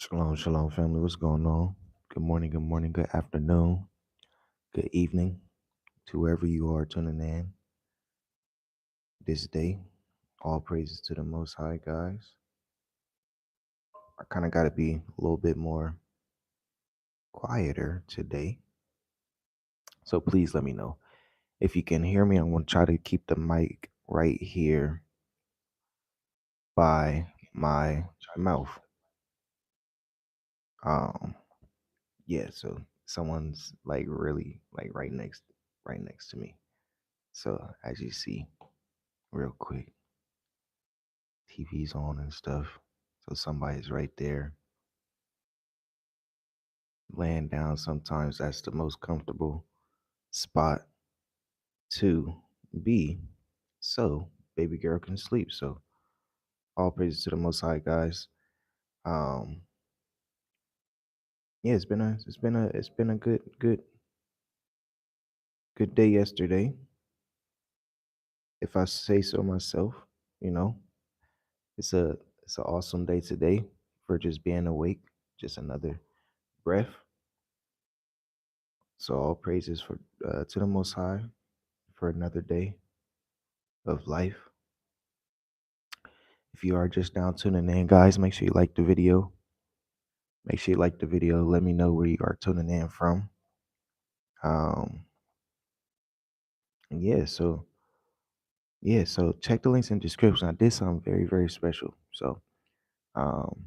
Shalom, shalom, family. What's going on? Good morning, good afternoon, good evening to wherever you are tuning in this day. All praises to the Most High, guys. I kind of got to be a little bit more quieter today. So please let me know. If you can hear me, I'm going to try to keep the mic right here by my mouth. Um, yeah, so someone's like really like right next to me. So as you see, real quick. TV's on and stuff. So somebody's right there laying down. Sometimes that's the most comfortable spot to be. So baby girl can sleep. So all praises to the Most High, guys. Um, yeah, it's been a good day yesterday. If I say so myself, you know, it's a it's an awesome day today for just being awake. Just another breath. So all praises for to the Most High for another day of life. If you are just now tuning in, guys, make sure you like the video. Make sure you like the video. Let me know where you are tuning in from. Um, yeah, so so check the links in the description. I did something very, very special. So um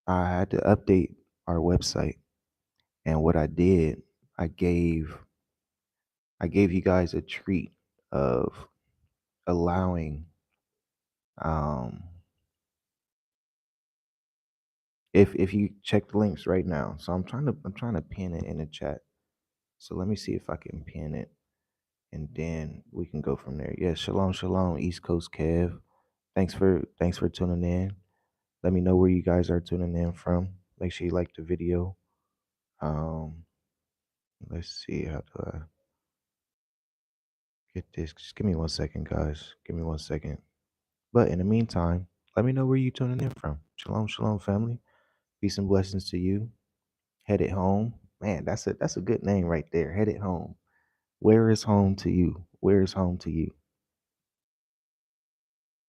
I had to update our website. And what I did, I gave I gave you guys a treat of allowing um if you check the links right now. So I'm trying to pin it in the chat. So let me see if I can pin it and then we can go from there. Yeah, shalom, shalom, East Coast Kev. Thanks for tuning in. Let me know where you guys are tuning in from. Make sure you like the video. Um, let's see how do I get this. Just give me 1 second, guys. Give me 1 second. But in the meantime, let me know where you tuning in from. Shalom, shalom, family. Peace and blessings to you. Headed home. Man, that's a good name right there. Headed home. Where is home to you? Where is home to you?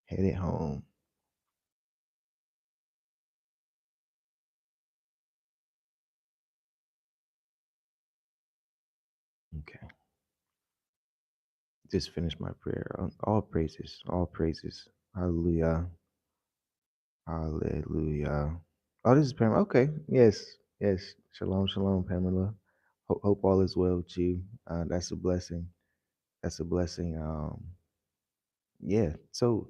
Headed home. Okay. Just finished my prayer. All praises, all praises. Hallelujah, hallelujah. Oh, this is Pamela. Okay, yes, yes. Shalom, shalom, Pamela. Hope all is well with you. That's a blessing. That's a blessing. Yeah. So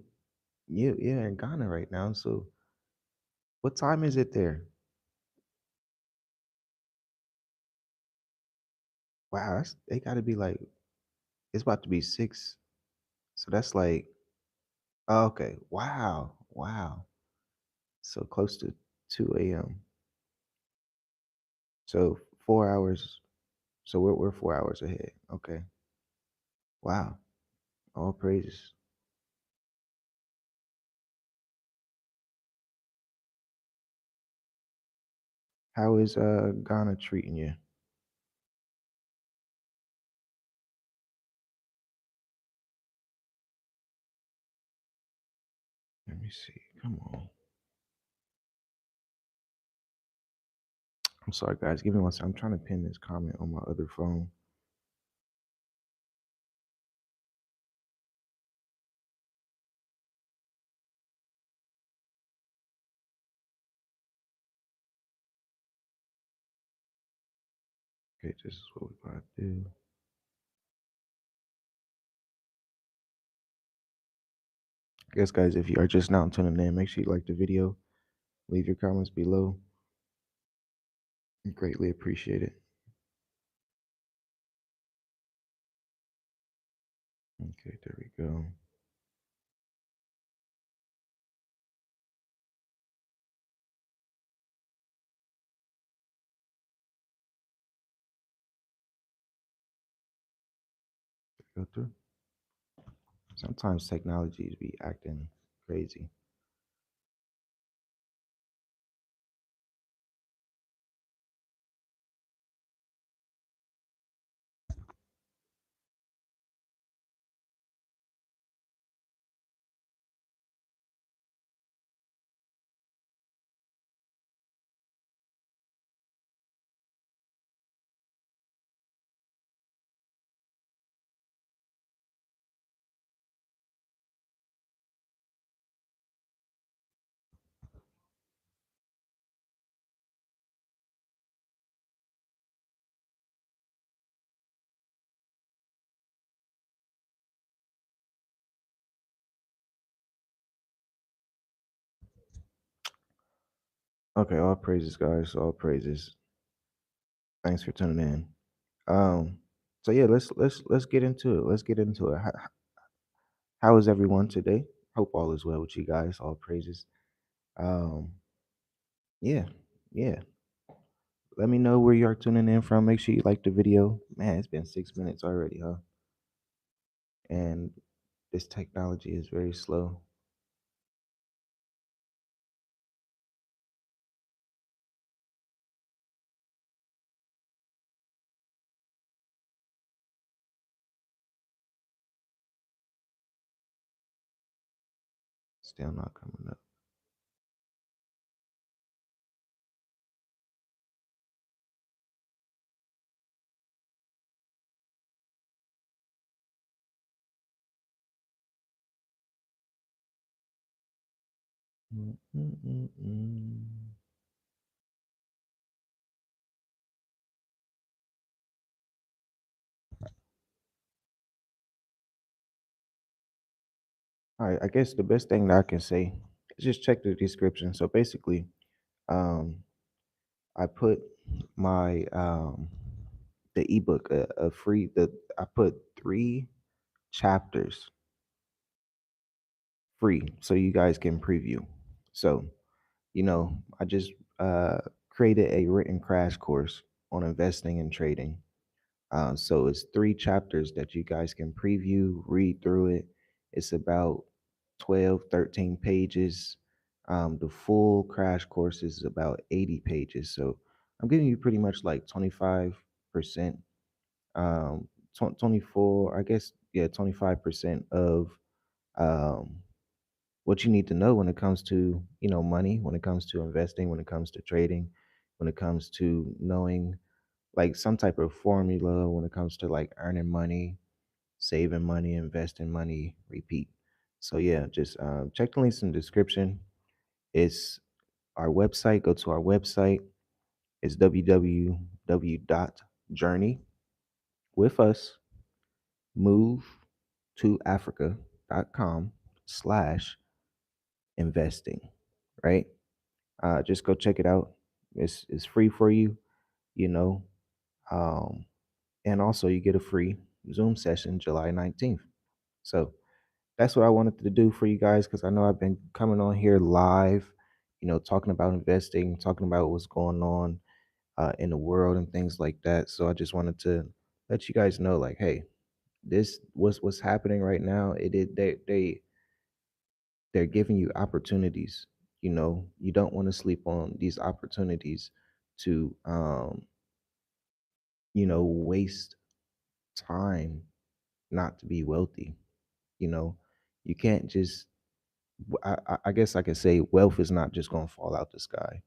you're in Ghana right now. So what time is it there? Wow, they got to be like it's about to be 6. So that's like oh, okay. Wow, wow. So close to 2 a.m. So 4 hours. So we're 4 hours ahead. Okay. Wow. All praises. How is Ghana treating you? Let me see. Come on. I'm sorry, guys. Give me 1 second. I'm trying to pin this comment on my other phone. Okay, this is what we're about to do. Yes, guys, if you are just now tuning in, make sure you like the video. Leave your comments below. I greatly appreciate it. Okay, there we go. Go through. Sometimes technologies be acting crazy. Okay, all praises, guys. All praises. Thanks for tuning in. Um, so yeah, let's get into it. Let's get into it. How is everyone today? Hope all is well with you guys. All praises. Um, yeah, yeah. Let me know where you are tuning in from. Make sure you like the video. Man, it's been 6 minutes already, huh? And this technology is very slow. Still not coming up. Mm, mm, mm, mm. All right, I guess the best thing that I can say is just check the description. So basically, um, I put my the ebook a free the I put 3 chapters free so you guys can preview. So, I just uh created a written crash course on investing and trading. So it's 3 chapters that you guys can preview, read through it. It's about 12, 13 pages. The full crash course is about 80 pages. So I'm giving you pretty much like 25%, 24, I guess, yeah, 25% of um, what you need to know when it comes to, money, when it comes to investing, when it comes to trading, when it comes to knowing like some type of formula when it comes to like earning money, saving money, investing money, repeat. So yeah, just check the links in the description. It's our website. Go to our website. It's www.journey with us move to africa.com slash investing. Right. Just go check it out. It's free for you. You know. Um, and also you get a free Zoom session July 19th. So that's what I wanted to do for you guys because I know I've been coming on here live, talking about investing, talking about what's going on in the world and things like that. So I just wanted to let you guys know, like, hey, this what's happening right now. They're giving you opportunities. You don't want to sleep on these opportunities to waste time not to be wealthy. You know, you can't just. I guess I could say wealth is not just going to fall out the sky.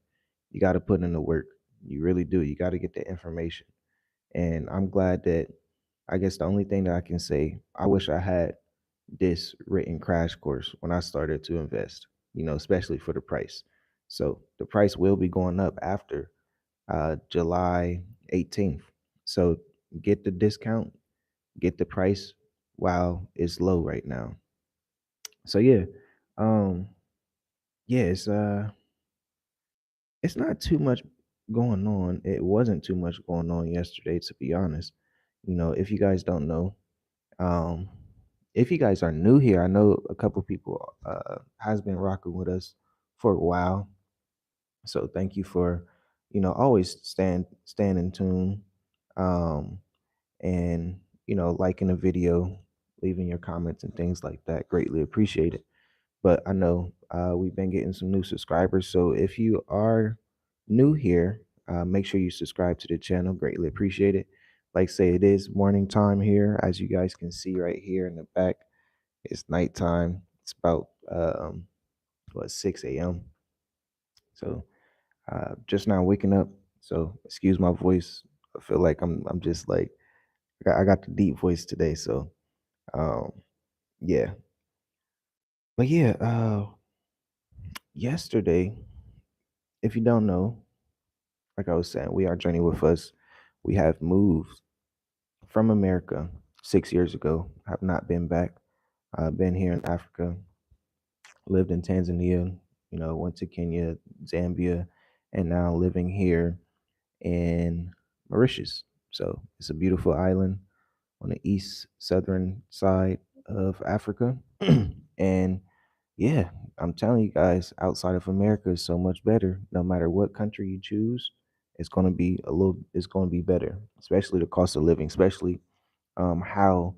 You got to put in the work. You really do. You got to get the information. And I'm glad that. I guess the only thing that I can say, I wish I had this written crash course when I started to invest. Especially for the price. So the price will be going up after July 18th. So get the discount, get the price while it's low right now. So yeah, um, yeah, it's not too much going on. It wasn't too much going on yesterday, to be honest. If you guys don't know, um, if you guys are new here, I know a couple people has been rocking with us for a while. So thank you for, always stand in tune, um, and liking the video, leaving your comments and things like that. Greatly appreciate it. But I know we've been getting some new subscribers. So if you are new here, make sure you subscribe to the channel. Greatly appreciate it. Like say it is morning time here, as you guys can see right here in the back. It's nighttime. It's about 6 a.m. So just now waking up. So excuse my voice. I feel like I'm just like I got the deep voice today. So um, yeah, but yeah. Yesterday, if you don't know, like I was saying, we are Journey with Us. We have moved from America 6 years ago. Have not been back. Been here in Africa. Lived in Tanzania. Went to Kenya, Zambia, and now living here in Mauritius. So it's a beautiful island on the east southern side of Africa. And yeah, I'm telling you guys, outside of America is so much better. No matter what country you choose, it's going to be better, especially the cost of living, especially how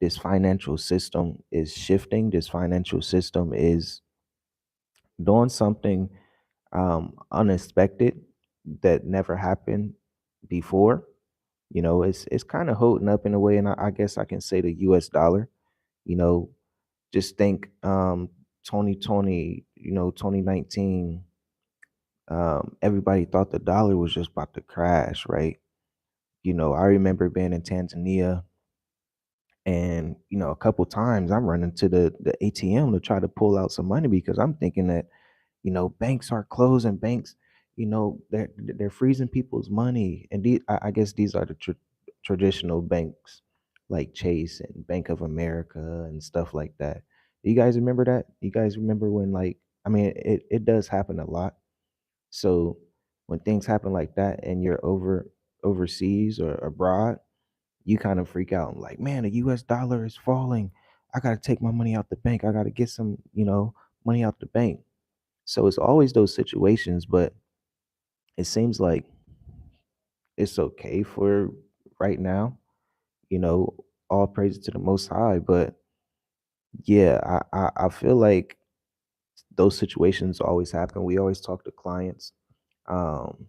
this financial system is shifting. This financial system is doing something unexpected that never happened before. You know, it's kind of holding up in a way, and I guess I can say the U.S. dollar. You know, just think 2020, 2019. Everybody thought the dollar was just about to crash, right? I remember being in Tanzania, and a couple times I'm running to the ATM to try to pull out some money because I'm thinking that banks are closing, banks, they're freezing people's money, and I guess these are the traditional banks like Chase and Bank of America and stuff like that. You guys remember that? You guys remember when, like, I mean, it does happen a lot. So when things happen like that and you're overseas or abroad, you kind of freak out and like, man, the US dollar is falling. I got to take my money out the bank. I got to get some, money out the bank. So it's always those situations, but it seems like it's okay for right now, you know, all praise to the most high. But yeah, I feel like those situations always happen. We always talk to clients, um,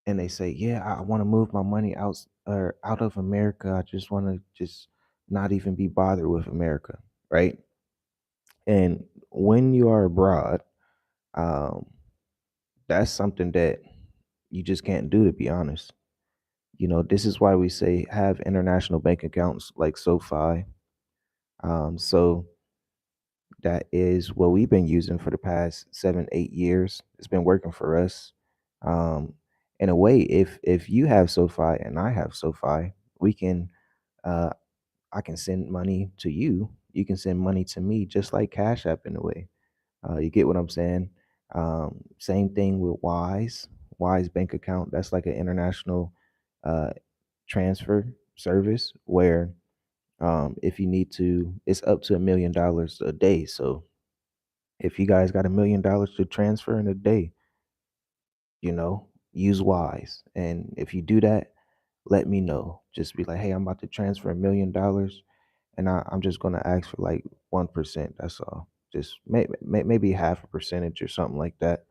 and they say, yeah, I want to move my money out of America. I just want to just not even be bothered with America, right? And when you are abroad, um, that's something that you just can't do, to be honest. This is why we say have international bank accounts like SoFi. So that is what we've been using for the past 7, 8 years. It's been working for us. Um, in a way, if you have SoFi and I have SoFi, we can uh, I can send money to you. You can send money to me, just like Cash App in a way. You get what I'm saying? Same thing with Wise bank account. That's like an international uh, transfer service where if you need to, it's up to $1 million a day. So if you guys got $1 million to transfer in a day, use Wise. And if you do that, let me know. Just be like, hey, I'm about to transfer $1 million, and I'm just gonna ask for like 1%. That's all. Just maybe half a percentage or something like that.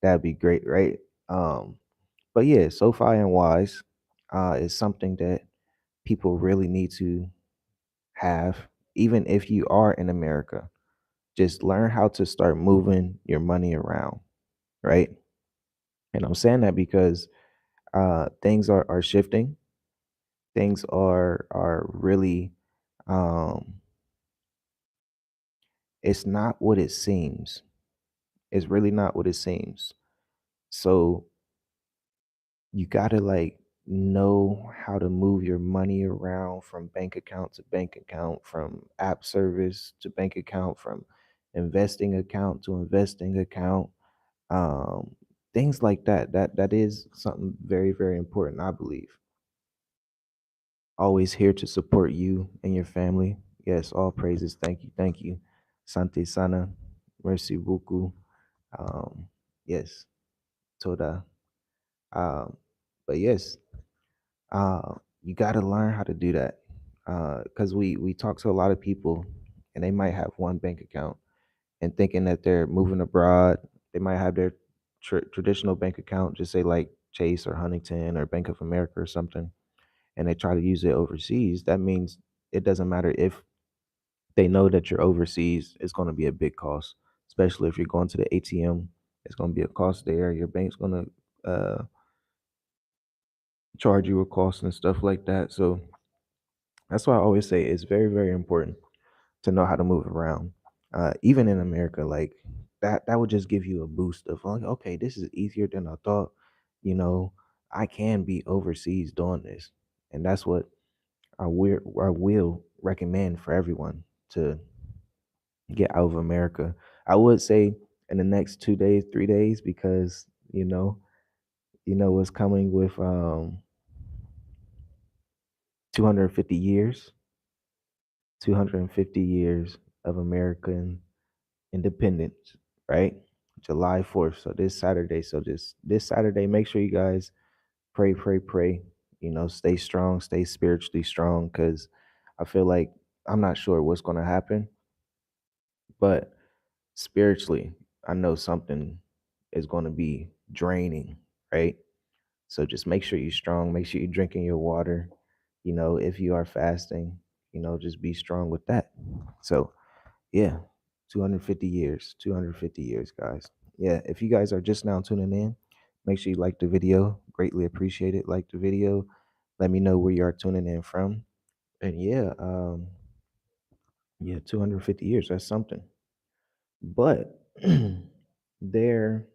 That'd be great, right? But yeah, SoFi and Wise is something that people really need to have, even if you are in America. Just learn how to start moving your money around, right? And I'm saying that because things are shifting. Things are really um, it's not what it seems. It's really not what it seems. So you gotta like know how to move your money around from bank account to bank account, from app service to bank account, from investing account to investing account. Um, things like that. That is something very, very important, I believe. Always here to support you and your family. Yes, all praises. Thank you. Thank you. Sante Sana. Merci beaucoup. Um, yes, Toda. Um, but yes, you got to learn how to do that. Because we talk to a lot of people, and they might have one bank account and thinking that they're moving abroad. They might have their traditional bank account, just say like Chase or Huntington or Bank of America or something, and they try to use it overseas. That means it doesn't matter if they know that you're overseas, it's going to be a big cost, especially if you're going to the ATM. It's going to be a cost there. Your bank's going to charge you a cost and stuff like that. So that's why I always say it's very, very important to know how to move around. Even in America, like that would just give you a boost of like, okay, this is easier than I thought. You know, I can be overseas doing this, and that's what I will recommend for everyone to get out of America. I would say in the next 2 days, 3 days, because you know what's coming with 250 years, 250 years of American independence, right? July 4th. So this Saturday. So this Saturday, make sure you guys pray, pray, pray. Stay strong, stay spiritually strong, because I feel like I'm not sure what's going to happen, but spiritually, I know something is going to be draining, right? So just make sure you're strong. Make sure you're drinking your water. If you are fasting, just be strong with that. So, yeah, 250 years, 250 years, guys. Yeah, if you guys are just now tuning in, make sure you like the video. Greatly appreciate it. Like the video. Let me know where you are tuning in from. And yeah, 250 years. That's something. But there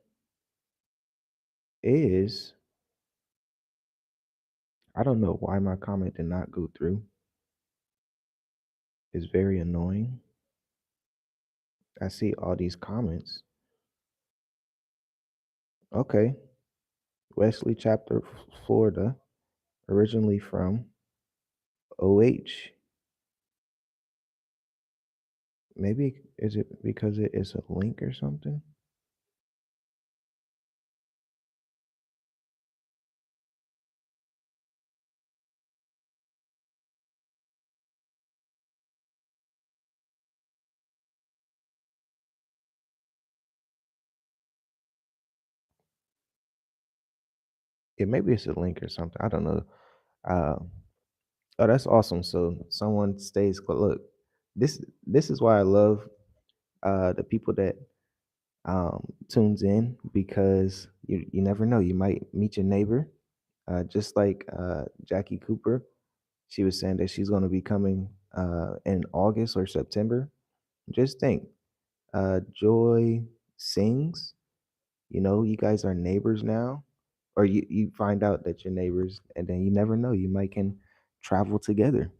is, I don't know why my comment did not go through. It's very annoying. I see all these comments. Okay. Wesley Chapter, Florida, originally from OH. Maybe is it because it is a link or something? Yeah, maybe it's a link or something. I don't know. Uh, oh, that's awesome. So someone stays. Look, this is why I love the people that tunes in, because you never know. You might meet your neighbor, just like Jackie Cooper. She was saying that she's going to be coming in August or September. Just think, Joy sings. You guys are neighbors now, or you find out that you're neighbors, and then you never know. You might can travel together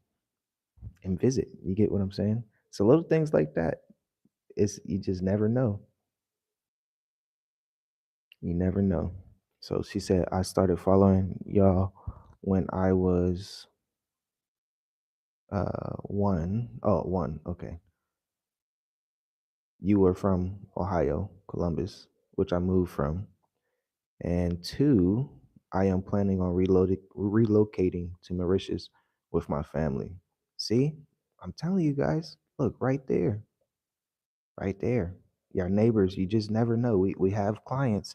and visit. You get what I'm saying? So little things like that. It's you just never know. You never know. So she said, I started following y'all when I was one. Oh, one. Okay. You were from Ohio, Columbus, which I moved from. And two, I am planning on relocating to Mauritius with my family. See, I'm telling you guys, look right there, right there. Your neighbors, you just never know. We have clients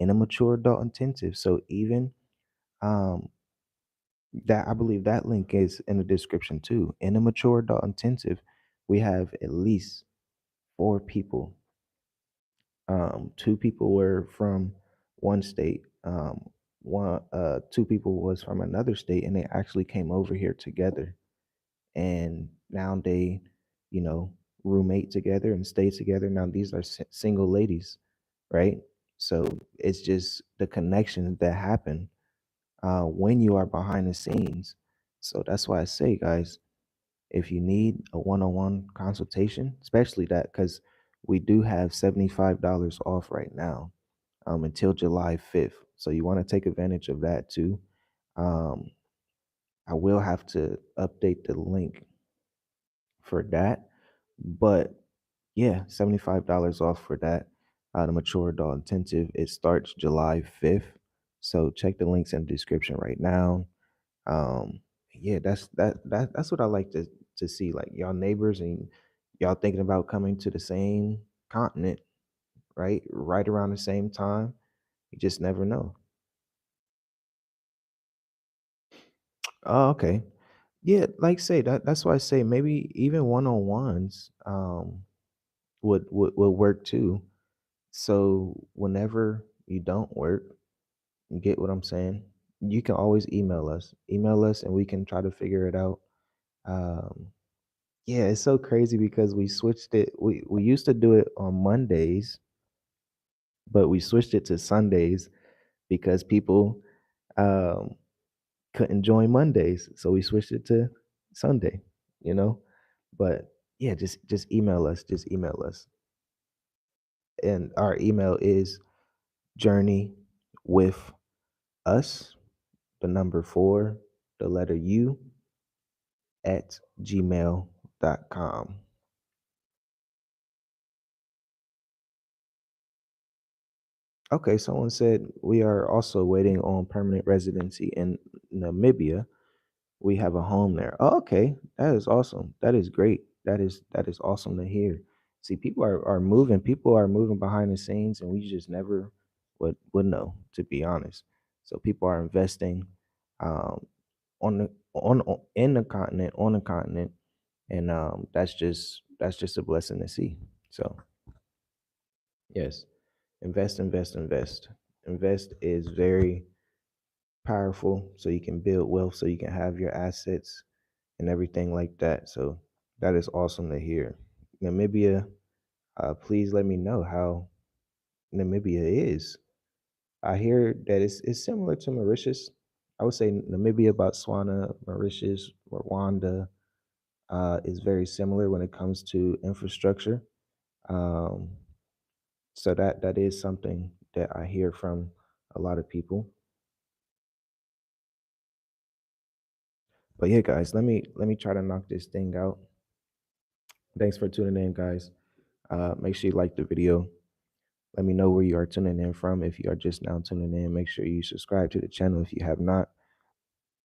in a mature adult intensive. So even um, that, I believe that link is in the description too. In a mature adult intensive, we have at least four people. Two people were from one state. Two people was from another state, and they actually came over here together. And now they, you know, roommate together and stay together. Now these are single ladies, right? So it's just the connections that happen when you are behind the scenes. So that's why I say, guys, if you need a one-on-one consultation, especially that, because we do have $75 off right now until July 5th. So you want to take advantage of that too. Um, I will have to update the link for that. But yeah, $75 off for that. The Mature Adult Intensive. It starts July 5th. So check the links in the description right now. Yeah, that's what I like to see. Like y'all neighbors and y'all thinking about coming to the same continent, right? Right around the same time. You just never know. Oh, okay. Yeah, like say that's why I say maybe even one-on-ones would work too. So whenever you don't work, you get what I'm saying? You can always email us. Email us and we can try to figure it out. Um yeah, it's so crazy because we switched it. We used to do it on Mondays, but we switched it to Sundays because people um couldn't join Mondays. So we switched it to Sunday, you know? But yeah, just email us. Just email us. And our email is journey with us, the number four, the letter U at gmail.com. Okay, someone said we are also waiting on permanent residency in Namibia. We have a home there. Oh, okay, that is awesome. That is great. That is awesome to hear. See, people are moving. People are moving behind the scenes, and we just never would know, to be honest. So people are investing um, in the continent, on the continent, and that's just a blessing to see. So yes, invest, invest, invest. Invest is very powerful, so you can build wealth, so you can have your assets and everything like that. So that is awesome to hear. Namibia, please let me know how Namibia is. I hear that it's similar to Mauritius. I would say Namibia, Botswana, Mauritius, Rwanda is very similar when it comes to infrastructure. Um, so that is something that I hear from a lot of people. But yeah, guys, let me try to knock this thing out. Thanks for tuning in, guys. Make sure you like the video. Let me know where you are tuning in from. If you are just now tuning in, make sure you subscribe to the channel if you have not.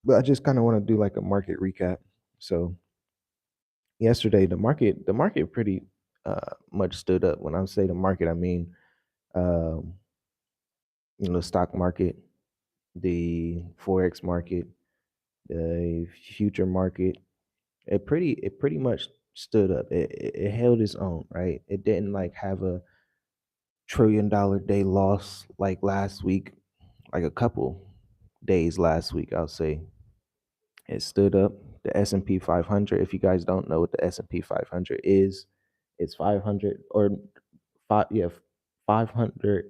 But I just kind of want to do like a market recap. So yesterday, the market pretty much stood up. When I say the market, I mean um, the stock market, the forex market, the future market. It pretty much stood up. It held its own, right? It didn't like have a $1 trillion day loss like last week, like a couple days last week, I'll say. It stood up. The S&P 500, if you guys don't know what the S&P 500 is, it's 500 or five, yeah, 500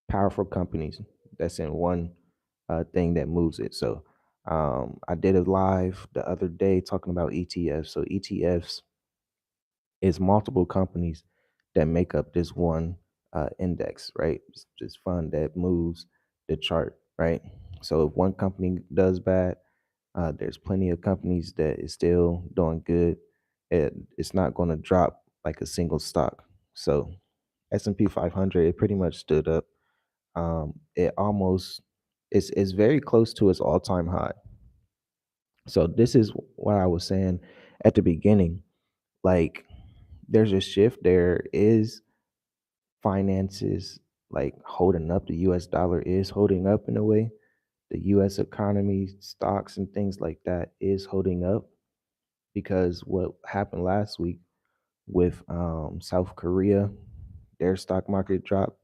powerful companies that's in one thing that moves it. So I did a live the other day talking about ETFs. So ETFs is multiple companies that make up this one index, right? It's just fund that moves the chart, right? So if one company does bad, there's plenty of companies that is still doing good. It's not going to drop like a single stock. So S&P 500, it pretty much stood up. It almost it's very close to its all-time high. So this is what I was saying at the beginning. Like there's a shift. There is finances like holding up. The US dollar is holding up in a way. The US economy, stocks and things like that is holding up because what happened last week with South Korea, their stock market dropped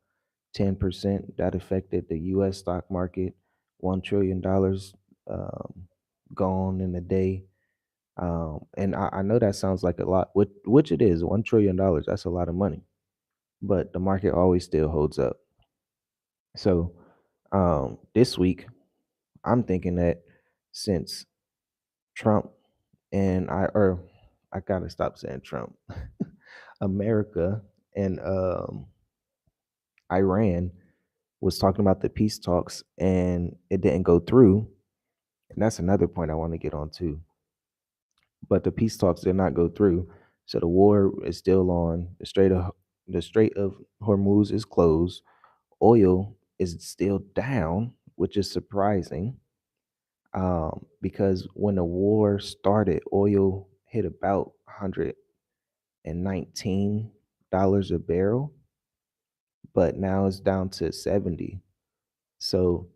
10%. That affected the US stock market. $1 trillion gone in a day. And I know that sounds like a lot, which it is. $1 trillion, that's a lot of money. But the market always still holds up. So this week, I'm thinking that since Trump and I gotta stop saying Trump, America and Iran was talking about the peace talks and it didn't go through. And that's another point I want to get on too. But the peace talks did not go through. So the war is still on. The Strait of Hormuz is closed. Oil is still down, which is surprising. Because when the war started, oil hit about $119 a barrel, but now it's down to 70. So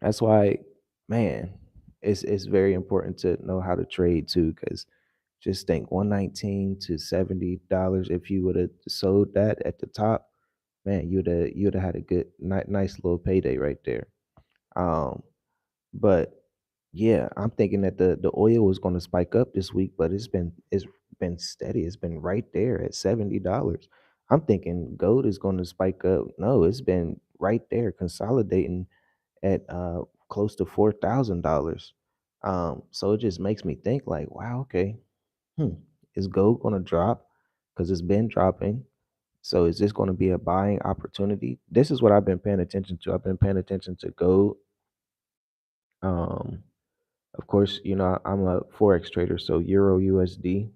that's why, man, it's very important to know how to trade too, because just think 119 to $70. If you would have sold that at the top, man, you'd have had a good nice little payday right there. Um, but yeah, I'm thinking that the oil was going to spike up this week, but it's been steady. It's been right there at $70. I'm thinking gold is going to spike up. No, it's been right there consolidating at close to $4,000. So it just makes me think like, wow, okay, hmm, is gold going to drop? because it's been dropping. So is this going to be a buying opportunity? This is what I've been paying attention to. I've been paying attention to gold. Um, of course, I'm a forex trader, so Euro USD.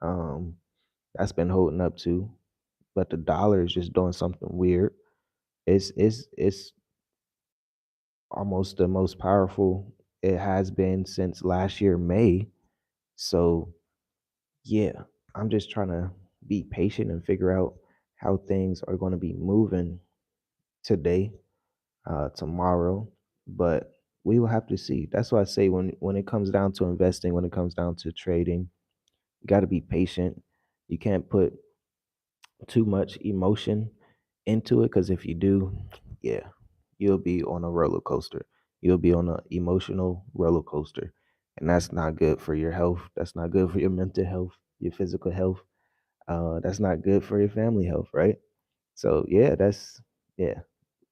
Um, that's been holding up too, but the dollar is just doing something weird. It's almost the most powerful it has been since last year May. So yeah, I'm just trying to be patient and figure out how things are going to be moving today, tomorrow, but we will have to see. That's why I say when it comes down to investing, when it comes down to trading, you got to be patient. You can't put too much emotion into it because if you do, yeah, you'll be on a roller coaster. You'll be on an emotional roller coaster, and that's not good for your health. That's not good for your mental health, your physical health. That's not good for your family health, right? So yeah, that's yeah.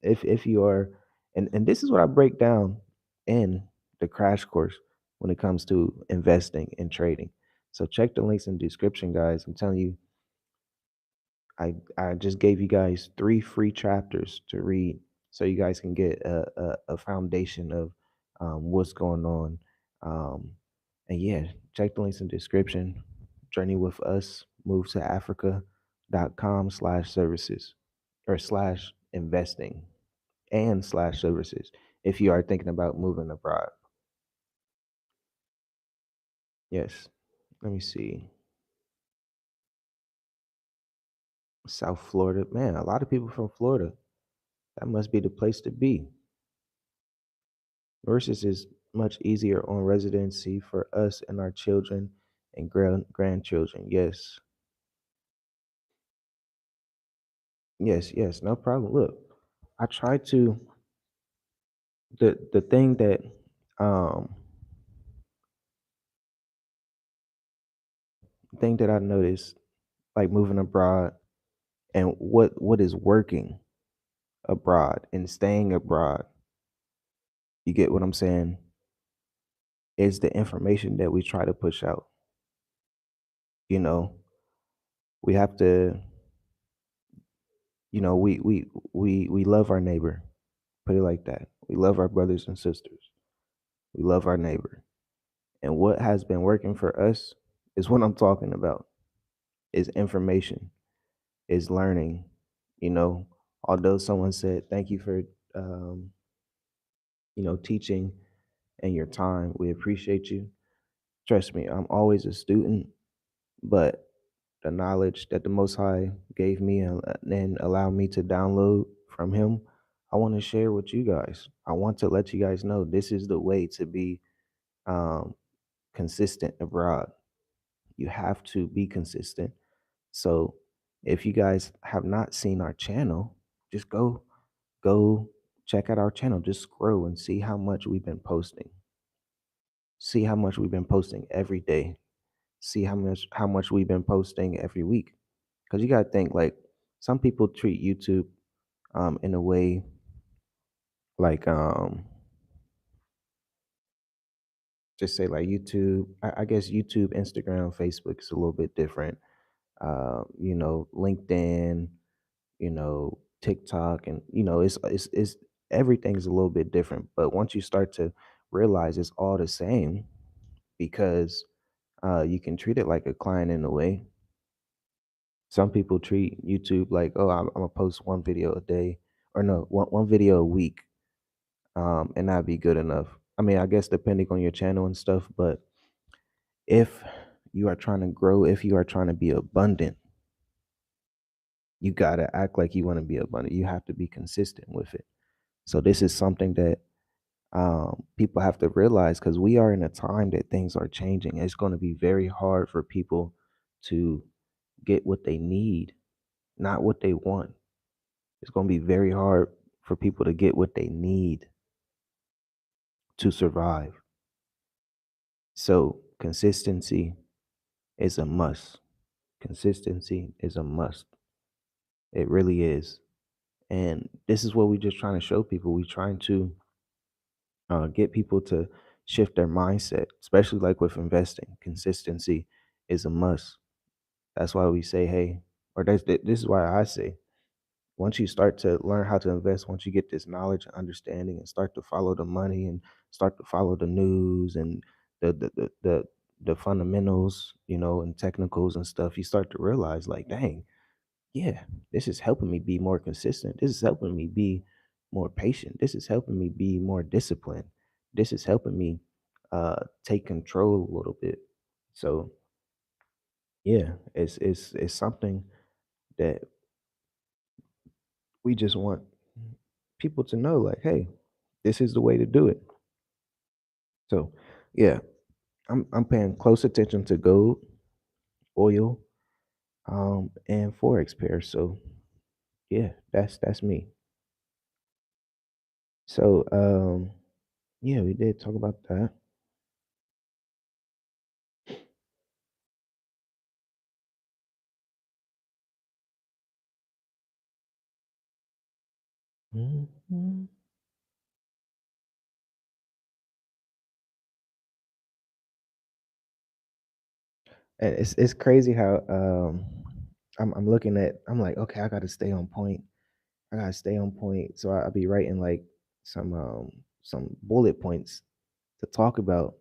If you are, and this is what I break down in the crash course when it comes to investing and trading. So check the links in the description, guys. I'm telling you, I just gave you guys 3 free chapters to read, so you guys can get a foundation of what's going on. Um, and yeah, check the links in the description. Journey with us. Move to Africa.com/services or slash investing and slash services if you are thinking about moving abroad. Yes. Let me see. South Florida. Man, a lot of people from Florida. That must be the place to be. Versus is much easier on residency for us and our children and grandchildren. Yes. Yes, yes, no problem. Look, I try to the um thing that I noticed like moving abroad and what is working abroad and staying abroad. You get what I'm saying? Is the information that we try to push out. You know, we have to, we love our neighbor. Put it like that. We love our brothers and sisters. We love our neighbor. And what has been working for us is what I'm talking about. Is information, is learning. You know, although someone said thank you for um, teaching and your time. We appreciate you. Trust me, I'm always a student, but the knowledge that the Most High gave me and allowed me to download from Him, I want to share with you guys. I want to let you guys know this is the way to be um, consistent abroad. You have to be consistent. So if you guys have not seen our channel, just go check out our channel. Just scroll and see how much we've been posting. See how much we've been posting every day. See how much we've been posting every week. Because you gotta think like some people treat YouTube in a way like just say like YouTube. I guess YouTube, Instagram, Facebook is a little bit different. LinkedIn, TikTok, and it's everything's a little bit different. But once you start to realize it's all the same, because you can treat it like a client in a way. Some people treat YouTube like, oh, I'm gonna post one video a day, or no, one video a week, and that'd be good enough. I mean, I guess depending on your channel and stuff, but if you are trying to grow, if you are trying to be abundant, you gotta act like you want to be abundant. You have to be consistent with it. So this is something that people have to realize because we are in a time that things are changing. It's going to be very hard for people to get what they need, not what they want. It's going to be very hard for people to get what they need to survive. So consistency is a must. Consistency is a must. It really is. And this is what we're just trying to show people. We're trying to get people to shift their mindset, especially like with investing. Consistency is a must. That's why we say, hey, or this is why I say, once you start to learn how to invest, once you get this knowledge and understanding and start to follow the money and start to follow the news and the fundamentals, and technicals and stuff, you start to realize like, dang, yeah, this is helping me be more consistent. This is helping me be more patient. This is helping me be more disciplined. This is helping me take control a little bit. So yeah, it's something that we just want people to know, like, hey, this is the way to do it. So yeah, I'm paying close attention to gold, oil, and forex pairs. So yeah, that's me. So yeah, we did talk about that. Mhm. And it's crazy how I'm looking at, I'm like, okay, I gotta stay on point. I gotta stay on point. So I'll be writing like some bullet points to talk about.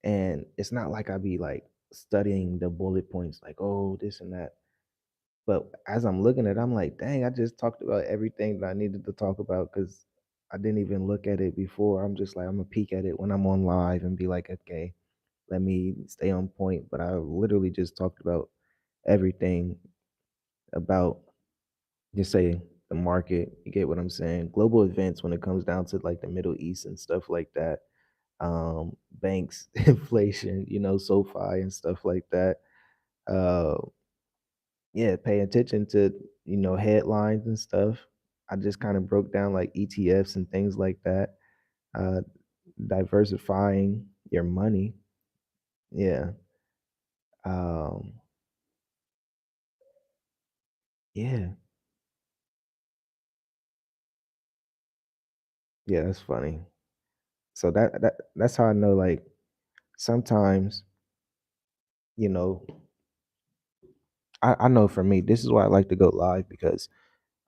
And it's not like I be like studying the bullet points, like, oh, this and that. But as I'm looking at it, I'm like, dang, I just talked about everything that I needed to talk about because I didn't even look at it before. I'm just like, I'm gonna peek at it when I'm on live and be like, okay, let me stay on point. But I literally just talked about everything about, just say, the market. You get what I'm saying? Global events when it comes down to like the Middle East and stuff like that. Banks, inflation, SoFi and stuff like that. Uh, yeah, pay attention to, headlines and stuff. I just kind of broke down like ETFs and things like that. Uh, Diversifying your money. Yeah. Um, yeah. Yeah, that's funny. So that's how I know, like, sometimes, you know, I know for me, this is why I like to go live because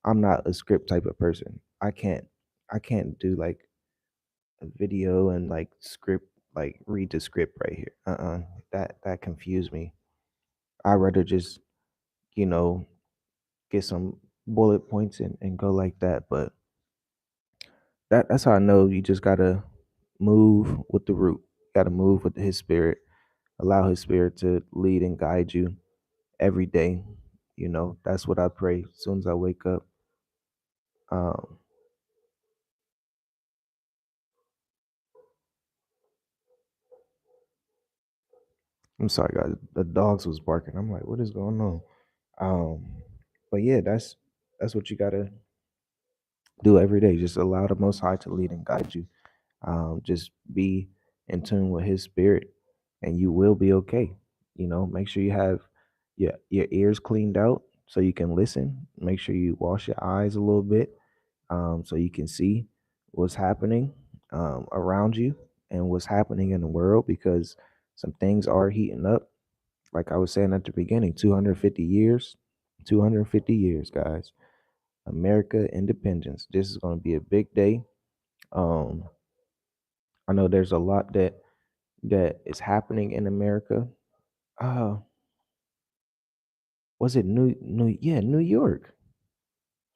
I'm not a script type of person. I can't do like a video and like script, like read the script right here. That confused me. I'd rather just, you know, get some bullet points and go like that. But that's how I know you just gotta move with the root. Gotta move with his spirit. Allow his spirit to lead and guide you every day. That's what I pray as soon as I wake up. Um, I'm sorry, guys. The dogs was barking. I'm like, what is going on? Um, but yeah, that's what you gotta do every day. Just allow the Most High to lead and guide you. Just be in tune with His Spirit, and you will be okay. Make sure you have your ears cleaned out so you can listen. Make sure you wash your eyes a little bit, so you can see what's happening around you and what's happening in the world, because some things are heating up. Like I was saying at the beginning, 250 years, 250 years, guys. America independence. This is going to be a big day. Um, I know there's a lot that is happening in America. Uh, was it yeah, New York.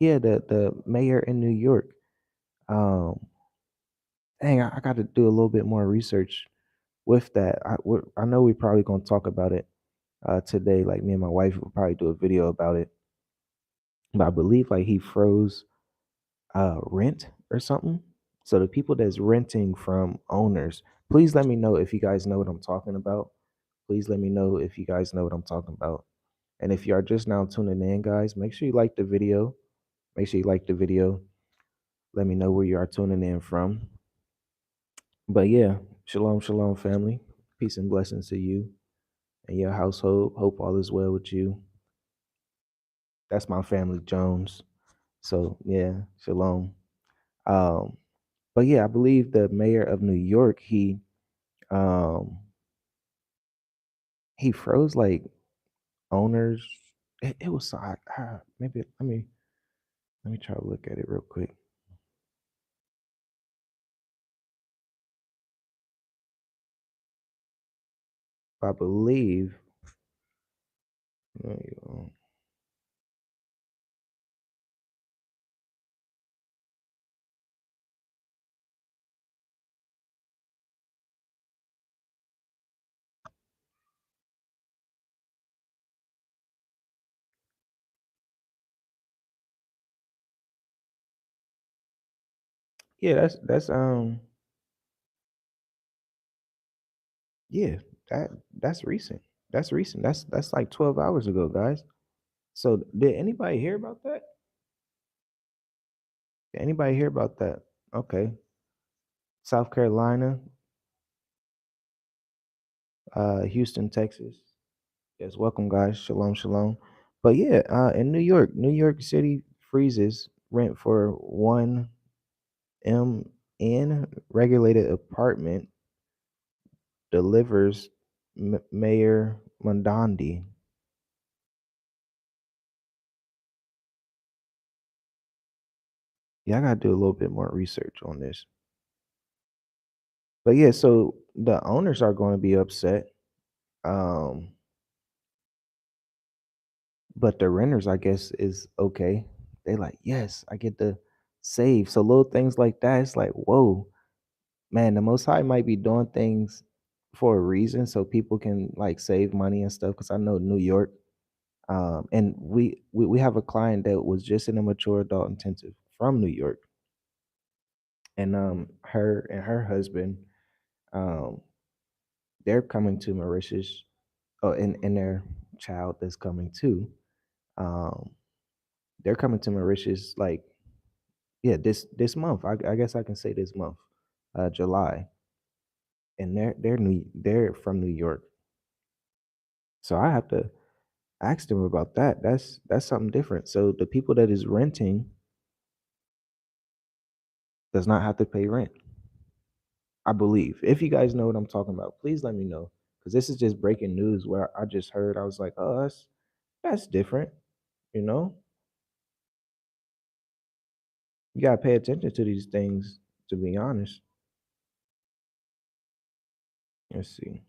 Yeah, the mayor in New York. Um, Dang, I got to do a little bit more research with that. I know we're probably going to talk about it today. Like me and my wife will probably do a video about it. But I believe like he froze rent or something. So the people that's renting from owners, please let me know if you guys know what I'm talking about. Please let me know if you guys know what I'm talking about. And if you are just now tuning in, guys, make sure you like the video. Make sure you like the video. Let me know where you are tuning in from. But yeah, shalom, shalom, family. Peace and blessings to you and your household. Hope all is well with you. That's my family, Jones. So yeah, shalom. Um, but yeah, I believe the mayor of New York, um he froze like owners. It was so maybe let me try to look at it real quick. I believe. uh, Yeah, yeah, that that's recent. That's recent. That's like 12 hours ago, guys. So did anybody hear about that? Did anybody hear about that? Okay. South Carolina, Houston, Texas. Yes, welcome guys. Shalom, shalom. But yeah, in New York City freezes rent for one MN regulated apartment delivers Mayor Mondandi. Yeah, I gotta do a little bit more research on this. But yeah, so the owners are going to be upset. Um, but the renters, I guess, is okay. They like, yes, I get to save. So little things like that, it's like, whoa, man, the Most High might be doing things for a reason, so people can like save money and stuff. Because I know New York, and we have a client that was just in a mature adult intensive from New York, and her and her husband, um, they're coming to Mauritius. Oh, and their child that's coming too. Um, they're coming to Mauritius like yeah this month. I guess I can say this month, July, and they're from New York. So I have to ask them about that. That's something different. So the people that is renting does not have to pay rent. I believe. If you guys know what I'm talking about, please let me know because this is just breaking news where I just heard. I was like, oh, that's different. You know, you gotta pay attention to these things. To be honest, let's see.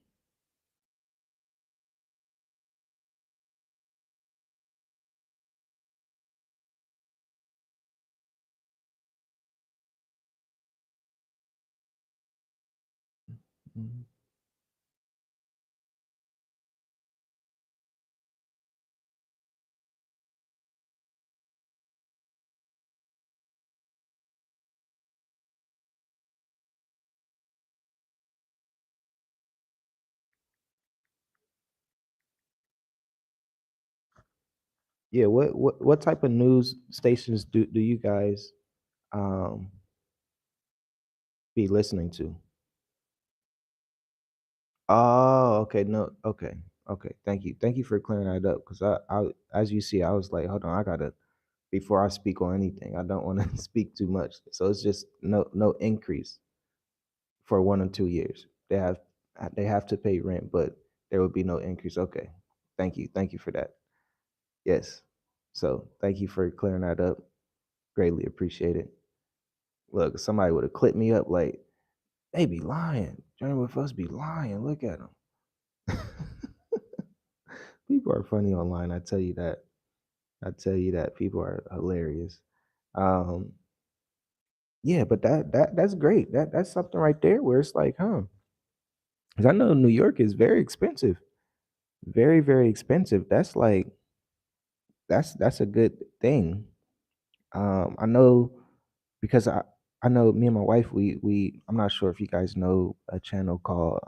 Mhm. Yeah, what type of news stations do you guys um be listening to? Oh, okay, no, okay, okay. Thank you for clearing that up because I as you see, I was like, hold on, I gotta before I speak on anything, I don't want to speak too much. So it's just no increase for 1 or 2 years. They have to pay rent, but there will be no increase. Okay, thank you for that. Yes, so thank you for clearing that up. Greatly appreciate it. Look, somebody would have clipped me up like, they be lying. Journey with us be lying. Look at them. People are funny online. I tell you that. I tell you that people are hilarious. Um, yeah, but that's great. That's something right there where it's like, huh? Because I know New York is very expensive, very expensive. That's like that's a good thing. I know because I know me and my wife we I'm not sure if you guys know a channel called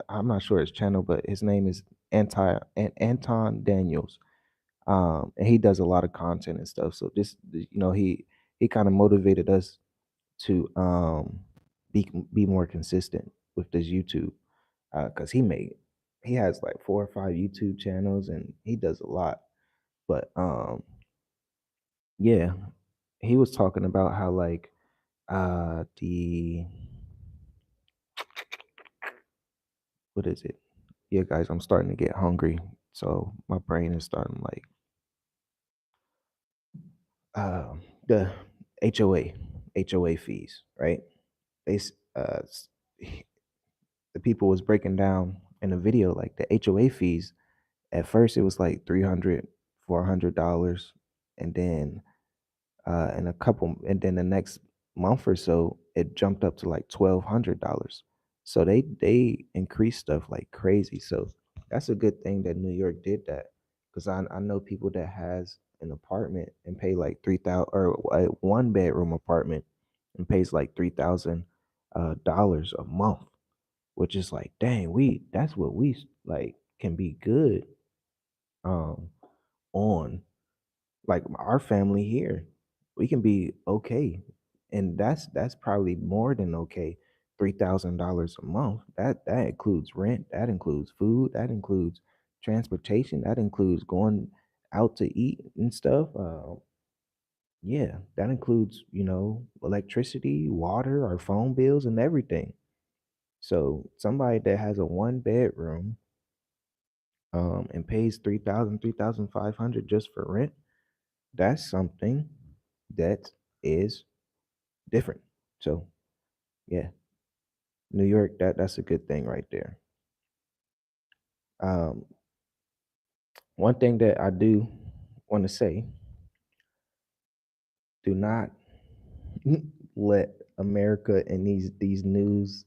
I'm not sure his channel, but his name is Anton Daniels. And he does a lot of content and stuff. So he kind of motivated us to be more consistent with this YouTube because he has like 4 or 5 YouTube channels and he does a lot. But yeah, he was talking about how like the what is it? Yeah, guys, I'm starting to get hungry. So my brain is starting like the HOA fees, right? They the people was breaking down in the video like the HOA fees. At first, it was like 300, $400, and then and then the next month or so, it jumped up to like $1,200. So they increased stuff like crazy. So that's a good thing that New York did that, because I know people that has an apartment and pay like 3,000, or a one bedroom apartment and pays like $3,000 a month, which is like, dang, we that's what we like can be good um on, like our family here, we can be okay, and that's probably more than okay. $3,000 a month, that includes rent, that includes food, that includes transportation, that includes going out to eat and stuff. Yeah, that includes, electricity, water, our phone bills, and everything. So somebody that has a one bedroom and pays 3,000, 3,500 just for rent, that's something that is different. So yeah, New York, that's a good thing right there. Um, one thing that I do want to say: do not let America and these news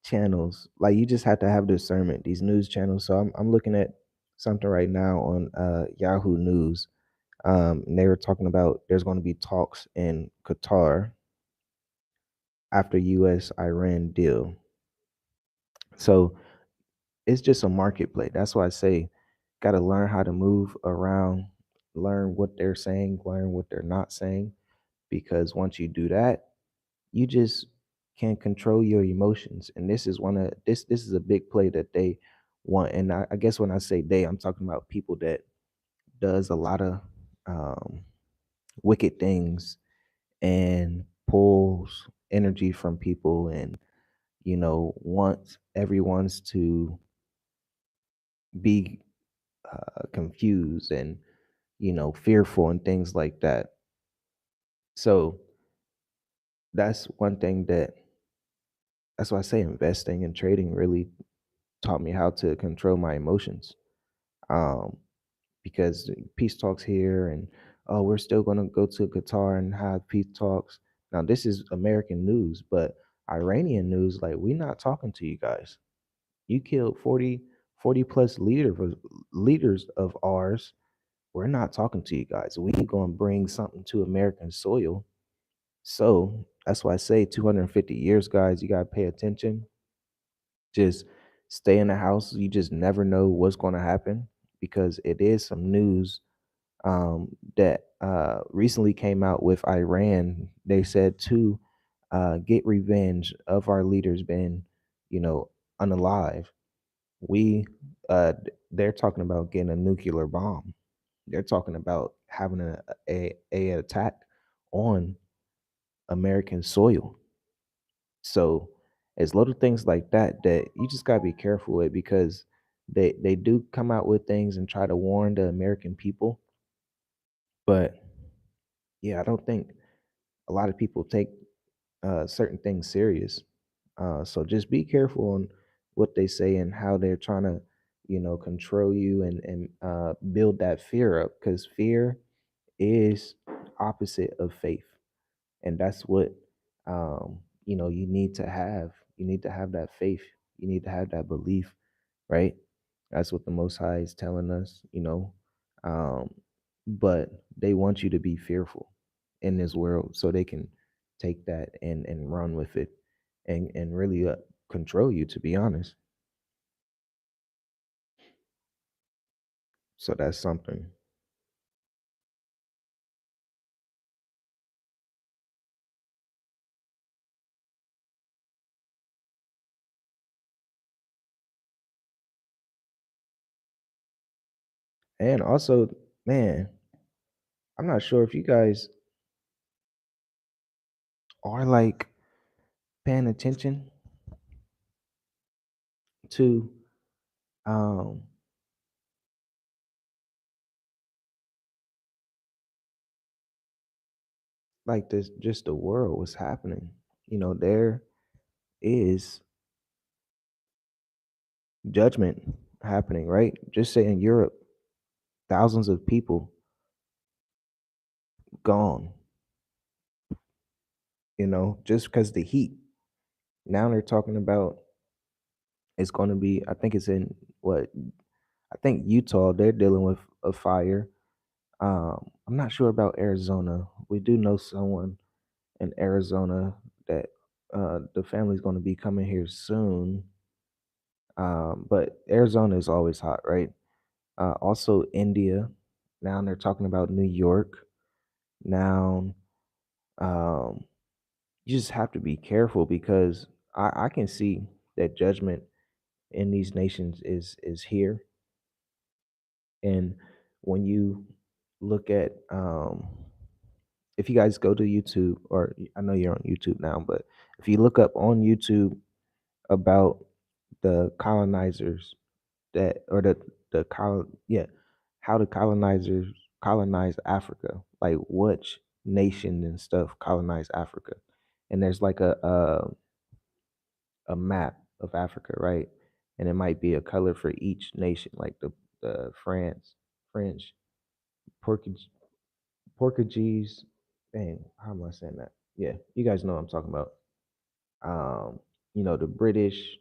channels, like, you just have to have discernment. These news channels. So I'm looking at something right now on Yahoo News. And they were talking about there's going to be talks in Qatar after U.S. Iran deal. So it's just a marketplace. That's why I say, got to learn how to move around, learn what they're saying, learn what they're not saying, because once you do that, you just can't control your emotions. And this is one of this is a big play that they want. And I guess when I say they, I'm talking about people that does a lot of um, wicked things and pulls energy from people, and wants everyone's to be confused and fearful and things like that. So that's one thing that's why I say investing and trading really taught me how to control my emotions. Um, because peace talks here, and oh, we're still gonna go to Qatar and have peace talks. Now this is American news, but Iranian news, like, we're not talking to you guys. You killed 40 plus leaders of ours. We're not talking to you guys. We gonna bring something to American soil. So that's why I say 250 years, guys. You gotta pay attention. Just stay in the house. You just never know what's going to happen, because it is some news that recently came out with Iran. They said to get revenge of our leaders being, you know, unalive. We they're talking about getting a nuclear bomb. They're talking about having a attack on American soil. So it's little things like that that you just gotta be careful with, because they do come out with things and try to warn the American people. But yeah, I don't think a lot of people take certain things serious. So just be careful on what they say and how they're trying to, control you and build that fear up, because fear is opposite of faith, and that's what you need to have. You need to have that faith. You need to have that belief, right? That's what the Most High is telling us, um but they want you to be fearful in this world so they can take that and run with it, and really control you, to be honest. So that's something. And also, man, I'm not sure if you guys are like paying attention to um like this, just the world was happening. There is judgment happening, right? Just say in Europe, thousands of people gone, just because the heat. Now they're talking about it's going to be, I think it's in what, I think Utah, they're dealing with a fire. I'm not sure about Arizona. We do know someone in Arizona that the family's going to be coming here soon. But Arizona is always hot, right? Also, India. Now they're talking about New York. Now, um, you just have to be careful because I can see that judgment in these nations is here. And when you look at, if you guys go to YouTube, or I know you're on YouTube now, but if you look up on YouTube about the colonizers that, or yeah, how the colonizers colonized Africa, like which nation and stuff colonized Africa, and there's like a map of Africa, right? And it might be a color for each nation, like the French, Portuguese, Portuguese. Dang, how am I saying that? Yeah, you guys know what I'm talking about. Um, the British,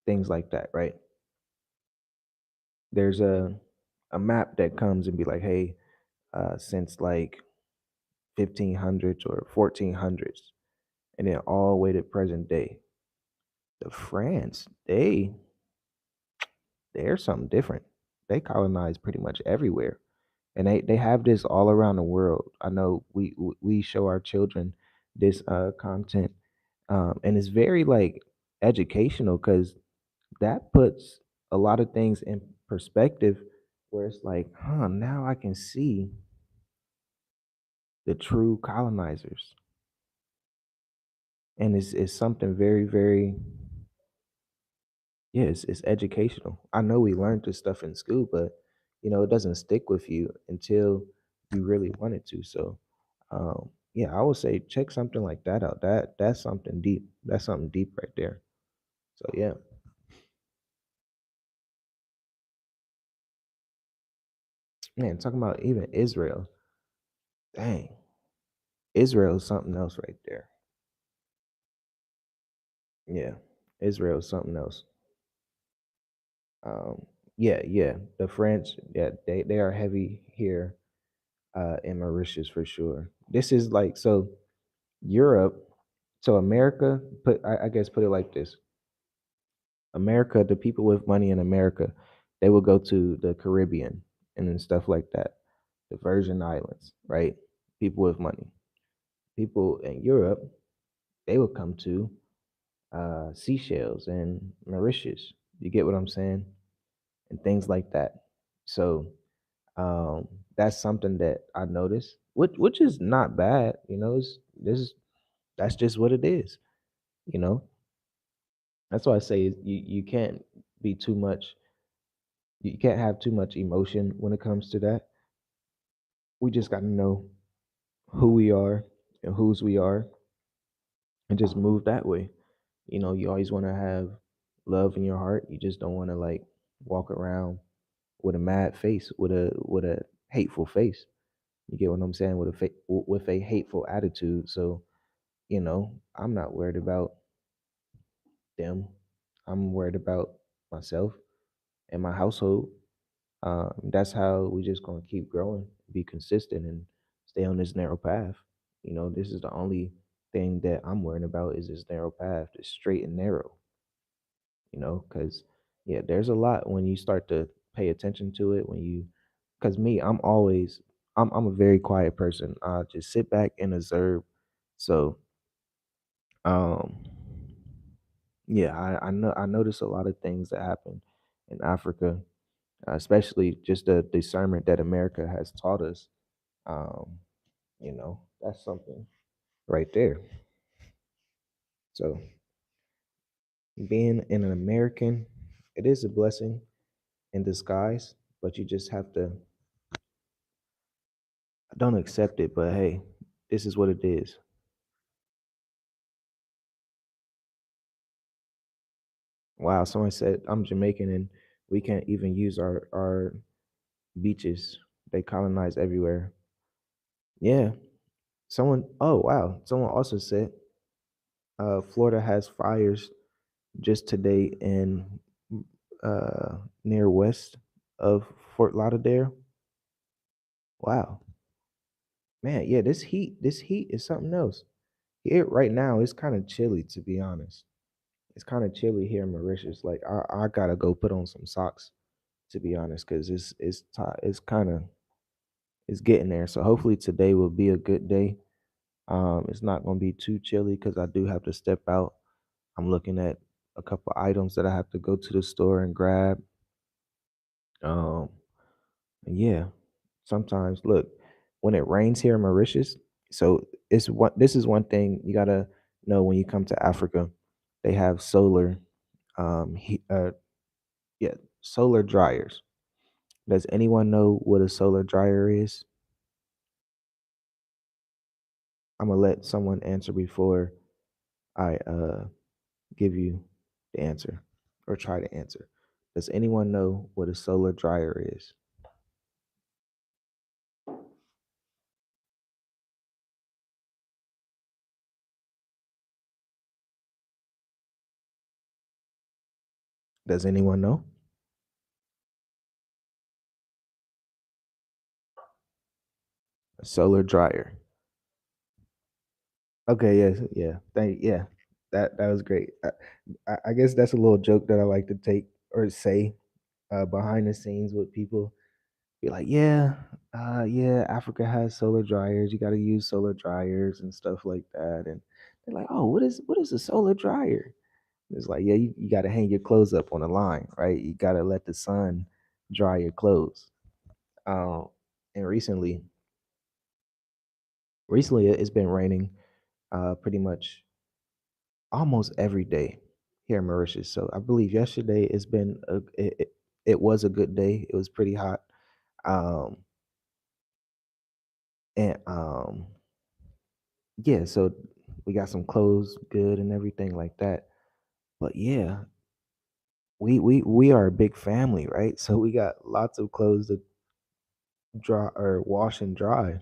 things like that, right? There's a map that comes and be like, hey, since like 1500s or 1400s, and then all the way to present day. The France, they're something different. They colonize pretty much everywhere, and they have this all around the world. I know we show our children this content, and it's very like educational because that puts a lot of things in perspective. Where it's like, huh, now I can see the true colonizers, and it's something very very. Yeah, it's educational. I know we learned this stuff in school, but it doesn't stick with you until you really want it to. So, yeah, I would say check something like that out. That's something deep. That's something deep right there. So yeah, man, talking about even Israel. Dang, Israel is something else right there. Yeah, Israel is something else. Um, yeah, yeah, the French, yeah, they are heavy here in Mauritius for sure. This is like so. Europe, so America, I guess put it like this. America, the people with money in America, they will go to the Caribbean and then stuff like that. The Virgin Islands, right? People with money. People in Europe, they will come to Seychelles and Mauritius. You get what I'm saying? And things like that. So um, that's something that I noticed, which is not bad. That's just what it is. You know, That's why I say you can't be too much. You can't have too much emotion when it comes to that. We just got to know who we are and whose we are, and just move that way. You always want to have love in your heart. You just don't want to like walk around with a mad face, with a hateful face. You get what I'm saying? With a hateful attitude. So I'm not worried about them. I'm worried about myself and my household. That's how we just gonna keep growing, be consistent, and stay on this narrow path. This is the only thing that I'm worrying about is this narrow path, this straight and narrow. Because yeah, there's a lot when you start to pay attention to it. Because me, I'm a very quiet person. I just sit back and observe. So, um, yeah, I notice a lot of things that happen in Africa, especially just the discernment that America has taught us. Um, that's something right there. So being an American, it is a blessing in disguise, but you just have to don't accept it. But hey, This is what it is. Wow, someone said I'm Jamaican and we can't even use our beaches. They colonize everywhere. Yeah. Someone oh wow. Someone also said Florida has fires just today in uh near west of Fort Lauderdale. Wow. Man, yeah, this heat is something else. Here right now it's kind of chilly to be honest. It's kind of chilly here in Mauritius. Like I gotta go put on some socks to be honest, because it's kind of it's getting there. So hopefully today will be a good day. It's not gonna be too chilly because I do have to step out. I'm looking at a couple items that I have to go to the store and grab. Um, and yeah, sometimes look when it rains here in Mauritius. So it's what this is one thing you gotta know when you come to Africa. They have solar, yeah, solar dryers. Does anyone know what a solar dryer is? I'm gonna let someone answer before I give you the answer or try to answer. Does anyone know what a solar dryer is? Does anyone know? A solar dryer. Okay, yes, yeah. Yeah. That was great. I guess that's a little joke that I like to take or say behind the scenes with people. Be like, yeah, yeah, Africa has solar dryers. You got to use solar dryers and stuff like that. And they're like, oh, what is a solar dryer? It's like, yeah, you got to hang your clothes up on a line, right? You got to let the sun dry your clothes. Um, and recently it's been raining pretty much almost every day here in Mauritius. So I believe yesterday it was a good day. It was pretty hot. Um, and yeah, so we got some clothes good and everything like that. But yeah, we are a big family, right? So we got lots of clothes to dry or wash and dry.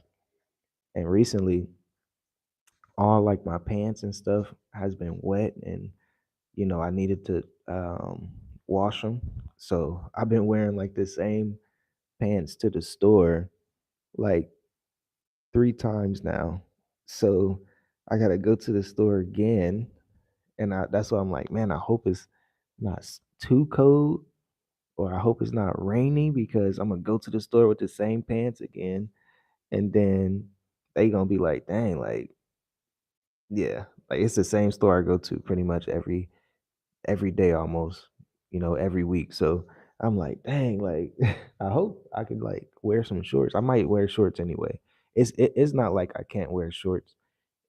And recently, all like my pants and stuff has been wet, and I needed to wash them. So I've been wearing like the same pants to the store like 3 times now. So I gotta go to the store again, and that's why I'm like, man, I hope it's not too cold, or I hope it's not rainy because I'm gonna go to the store with the same pants again, and then they gonna be like, dang, like yeah, like it's the same store I go to pretty much every day almost, every week. So I'm like, dang, like I hope I could like wear some shorts. I might wear shorts anyway. It's not like I can't wear shorts.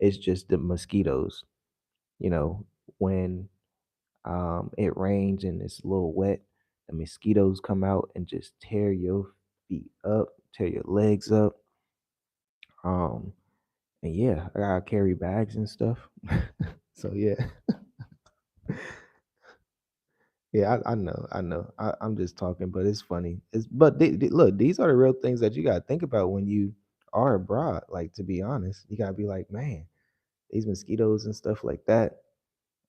It's just the mosquitoes, when it rains and it's a little wet, the mosquitoes come out and just tear your feet up, tear your legs up. Um and yeah, I gotta carry bags and stuff. So yeah. Yeah, I know, I know. I'm just talking, but it's funny. But look, these are the real things that you gotta think about when you are abroad. Like to be honest, you gotta be like, man, these mosquitoes and stuff like that.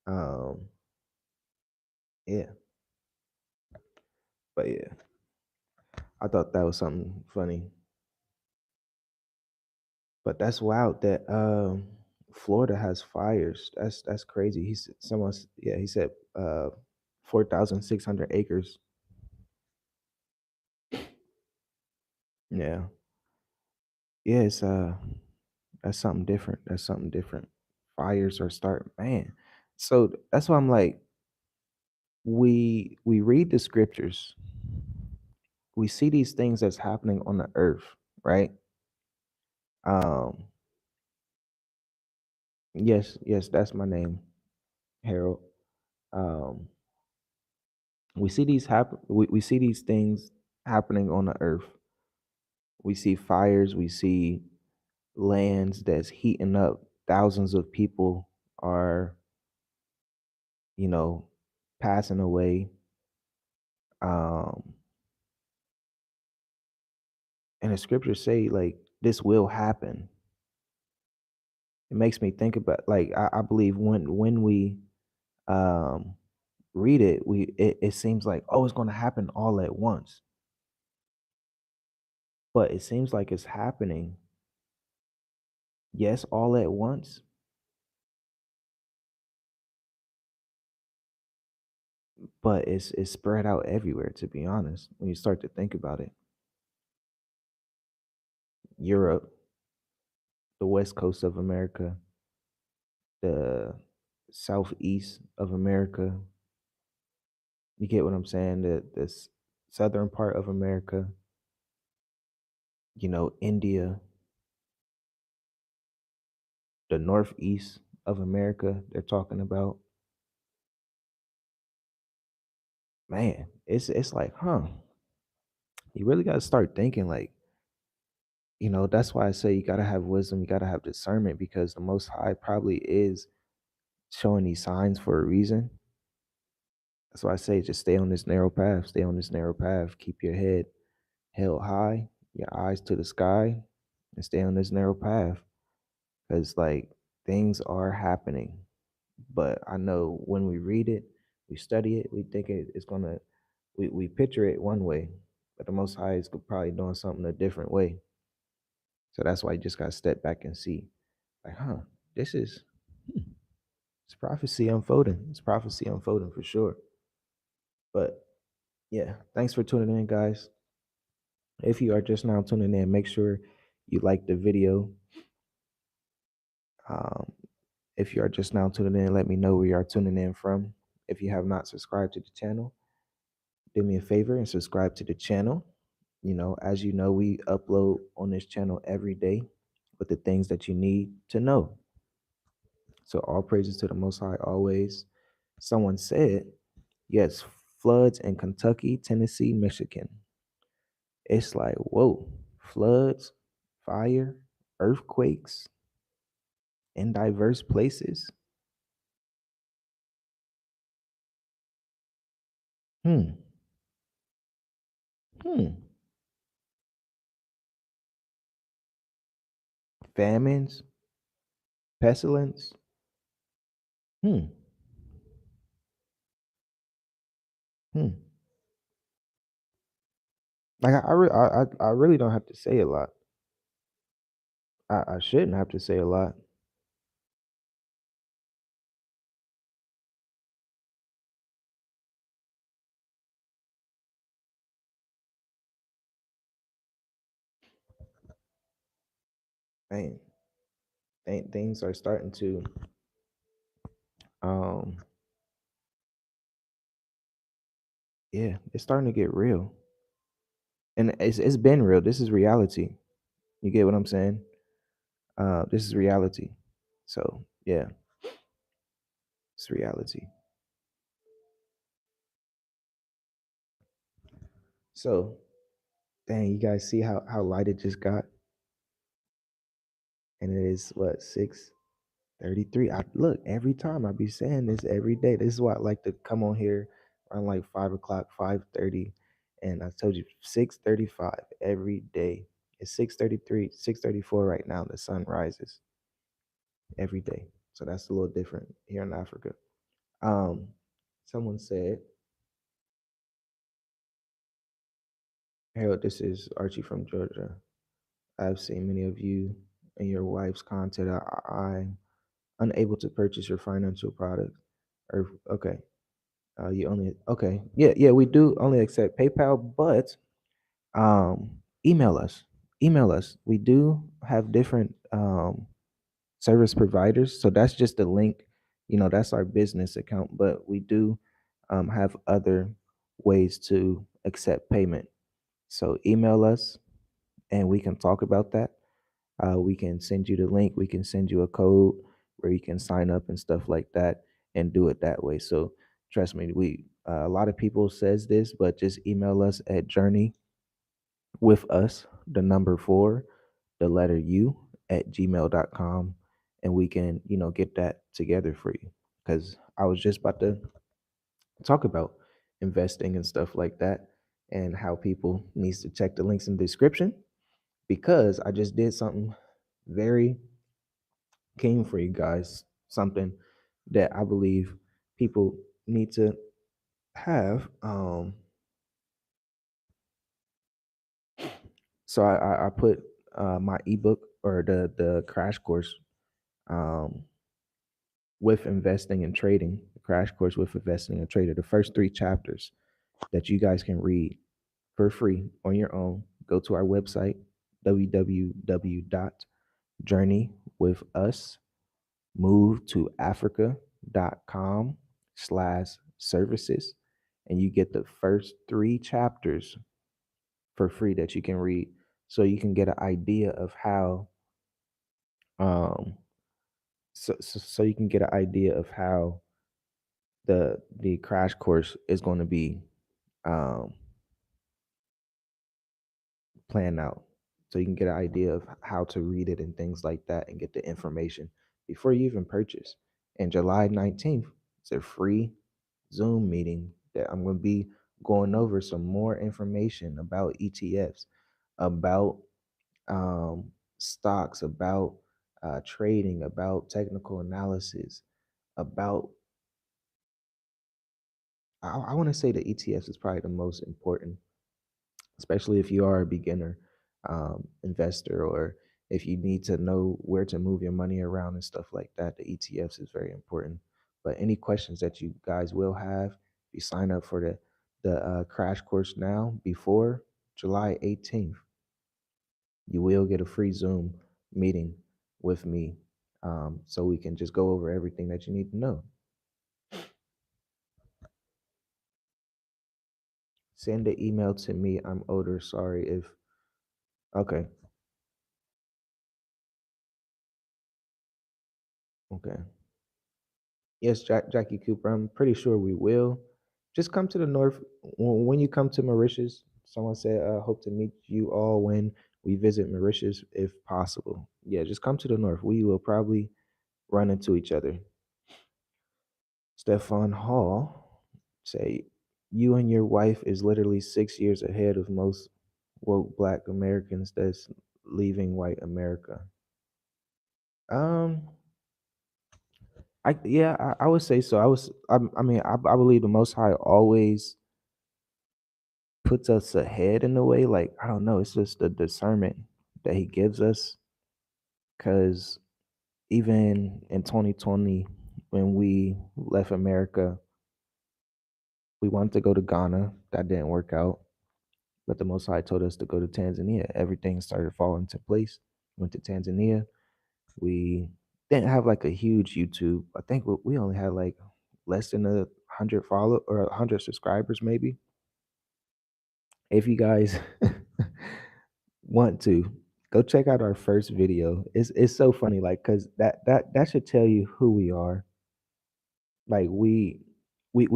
Um, yeah, but yeah, I thought that was something funny. But that's wild that Florida has fires. That's crazy. He said yeah, he said 4,600 acres. Yeah, yeah, it's that's something different. That's something different. Fires are starting, man. So that's why I'm like, we read the scriptures, we see these things that's happening on the earth, right? Um, yes, yes, that's my name, Harold. Um, we see these things happening on the earth. We see fires, we see lands that's heating up. Thousands of people are, you know, passing away. Um, and the scriptures say like this will happen. It makes me think about like I believe when we um read it, it seems like, oh, it's gonna happen all at once. But it seems like it's happening, yes, all at once, but it's spread out everywhere, to be honest, when you start to think about it. Europe, the west coast of America, the southeast of America. You get what I'm saying? This southern part of America, India, the northeast of America, they're talking about. Man, it's like, huh? You really got to start thinking like, that's why I say you got to have wisdom, you got to have discernment because the Most High probably is showing these signs for a reason. That's why I say just stay on this narrow path, stay on this narrow path, keep your head held high, your eyes to the sky, and stay on this narrow path because like things are happening. But I know when we read it, we study it, we think it's gonna, we picture it one way, but the Most High is probably doing something a different way. So that's why you just gotta step back and see, like, huh, this is hmm, it's prophecy unfolding. It's prophecy unfolding for sure. But yeah, thanks for tuning in, guys. If you are just now tuning in, make sure you like the video. Um, if you are just now tuning in, let me know where you are tuning in from. If you have not subscribed to the channel, do me a favor and subscribe to the channel. As you know, we upload on this channel every day with the things that you need to know. So all praises to the Most High always. Someone said, yes, floods in Kentucky, Tennessee, Michigan. It's like, whoa, floods, fire, earthquakes in diverse places. Hmm, hmm. Famines, pestilence. Hmm, hmm. Like I really don't have to say a lot. I shouldn't have to say a lot. Man, things are starting to um yeah, it's starting to get real. And it's been real. This is reality. You get what I'm saying? This is reality. So yeah, it's reality. So dang, you guys see how light it just got? And it is what 6:33. I look every time I be saying this every day. This is why I like to come on here around like 5 o'clock, 5:30. And I told you 6:35 every day. It's 6:33, 6:34 right now. The sun rises every day. So that's a little different here in Africa. Um, Someone said, Harold, this is Archie from Georgia. I've seen many of you and your wife's content. I'm unable to purchase your financial product. Or okay, you only okay. Yeah, we do only accept PayPal, but um, email us. Email us. We do have different service providers, so that's just the link. That's our business account, but we do have other ways to accept payment. So email us, and we can talk about that. We can send you the link. We can send you a code where you can sign up and stuff like that, and do it that way. So trust me, we a lot of people says this, but just email us at journey with us, the number 4, the letter U at gmail.com, and we can, get that together for you. Because I was just about to talk about investing and stuff like that, and how people needs to check the links in the description, because I just did something very keen for you guys, something that I believe people need to have. So I put my ebook, or the crash course, um, with investing and trading, the crash course with investing and trading, the first three chapters that you guys can read for free on your own. Go to our website, www.journeywithus.move-to-africa.com/services, and you get the first three chapters for free that you can read, so you can get an idea of how um so you can get an idea of how the crash course is going to be um planned out, so you can get an idea of how to read it and things like that, and get the information before you even purchase. And July 19th, it's a free Zoom meeting that I'm going to be going over some more information about ETFs, about stocks, about trading, about technical analysis, about, I want to say the ETFs is probably the most important, especially if you are a beginner investor, or if you need to know where to move your money around and stuff like that. The ETFs is very important. But any questions that you guys will have, if you sign up for the crash course now before July 18th, you will get a free Zoom meeting with me, so we can just go over everything that you need to know. Send the email to me. I'm older. Sorry if. Okay. Okay. Yes, Jackie Cooper. I'm pretty sure we will. Just come to the north when you come to Mauritius. Someone said, "Hope to meet you all when we visit Mauritius, if possible." Yeah, just come to the north. We will probably run into each other. Stefan Hall say, "You and your wife is literally 6 years ahead of most woke Black Americans that's leaving white America." Um, I would say so. I mean, I believe the Most High always puts us ahead in a way. Like, I don't know, it's just the discernment that He gives us. Because even in 2020, when we left America, we wanted to go to Ghana. That didn't work out. But the Most High told us to go to Tanzania. Everything started falling into place. Went to Tanzania. We didn't have like a huge YouTube. I think we only had like less than 100 follow or 100 subscribers, maybe. If you guys want to, go check out our first video. It's so funny, like, cause that should tell you who we are. Like, we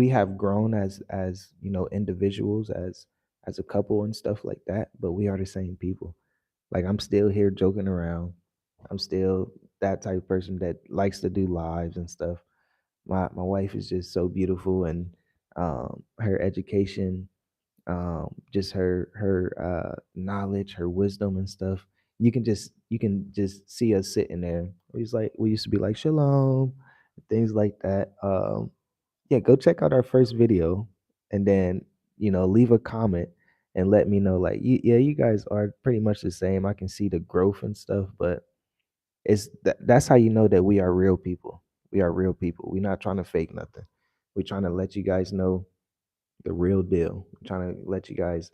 have grown as individuals, as a couple and stuff like that, but we are the same people. Like, I'm still here joking around. I'm still that type of person that likes to do lives and stuff. My wife is just so beautiful, and her education, just her knowledge, her wisdom and stuff. You can just see us sitting there. We used to be like shalom, things like that. Yeah, go check out our first video, and then leave a comment and let me know, like, yeah, you guys are pretty much the same. I can see the growth and stuff, but that's how you know that we are real people. We are real people. We're not trying to fake nothing. We're trying to let you guys know the real deal. We're trying to let you guys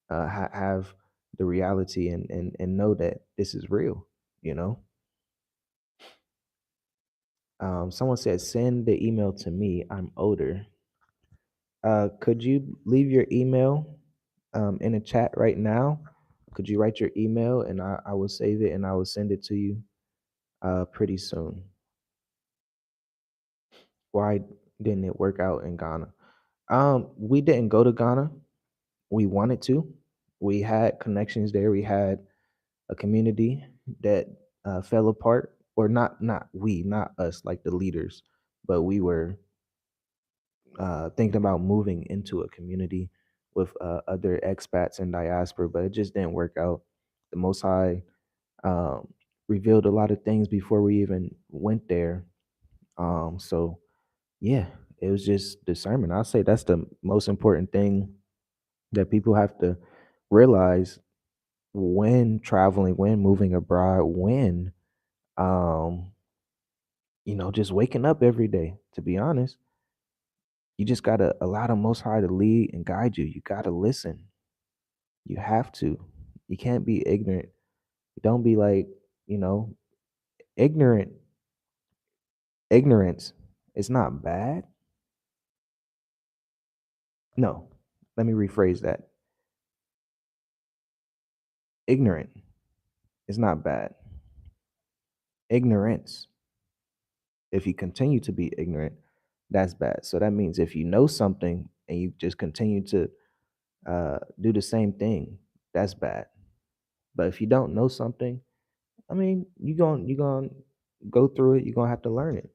have the reality, and know that this is real. You know. Someone said send the email to me. I'm older. Could you leave your email in a chat right now? Could you write your email, and I will save it and I will send it to you pretty soon. Why didn't it work out in Ghana? We didn't go to Ghana. We wanted to. We had connections there. We had a community that fell apart, or not us, like the leaders, but we were thinking about moving into a community with other expats and diaspora, but it just didn't work out. The Most High um, revealed a lot of things before we even went there. So yeah, it was just discernment. I'll say that's the most important thing that people have to realize when traveling, when moving abroad, when um, just waking up every day. To be honest, you just gotta allow the Most High to lead and guide you. You gotta listen. You have to. You can't be ignorant. Don't be like, you know, ignorant. Ignorance is not bad. No, let me rephrase that. Ignorant is not bad. Ignorance, if you continue to be ignorant, that's bad. So that means if you know something and you just continue to do the same thing, that's bad. But if you don't know something, I mean, you going to go through it. You're going to have to learn it.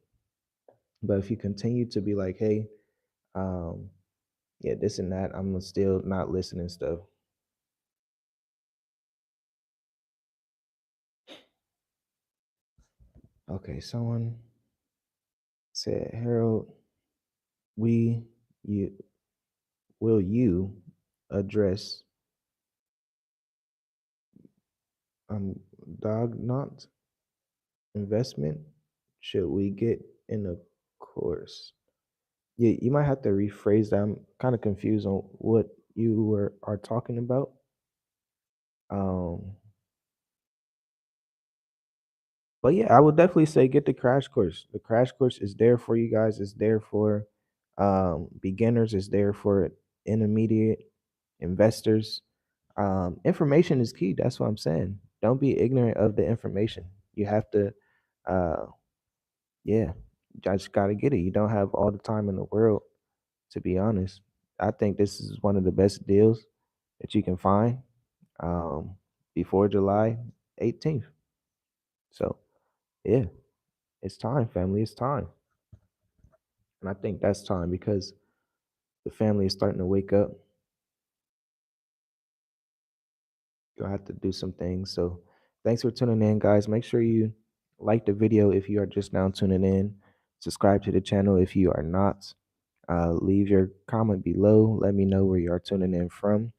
But if you continue to be like, hey, um, yeah, this and that, I'm still not listening stuff. Okay, someone said, Harold, we you will you address um dog not investment? Should we get in a course? Yeah, you might have to rephrase that. I'm kind of confused on what you are talking about. Um, but yeah, I would definitely say get the crash course. The crash course is there for you guys. It's there for beginners. It's there for intermediate investors. Information is key. That's what I'm saying. Don't be ignorant of the information. You have to, uh, yeah, just gotta get it. You don't have all the time in the world, to be honest. I think this is one of the best deals that you can find um, before July 18th. So yeah, it's time, family. It's time, and I think that's time because the family is starting to wake up. You'll have to do some things. So thanks for tuning in, guys. Make sure you like the video if you are just now tuning in. Subscribe to the channel if you are not. Leave your comment below. Let me know where you are tuning in from.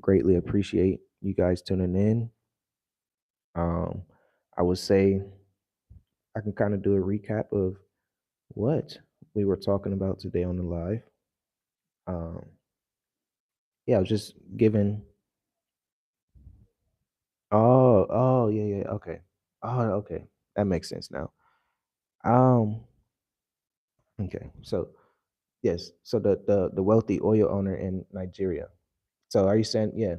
Greatly appreciate you guys tuning in. Um, I would say I can kind of do a recap of what we were talking about today on the live. Um, yeah, I was just giving. Oh, yeah, yeah, okay. Oh, okay, that makes sense now. Um, okay, so yes, so the wealthy oil owner in Nigeria. So are you saying, yeah,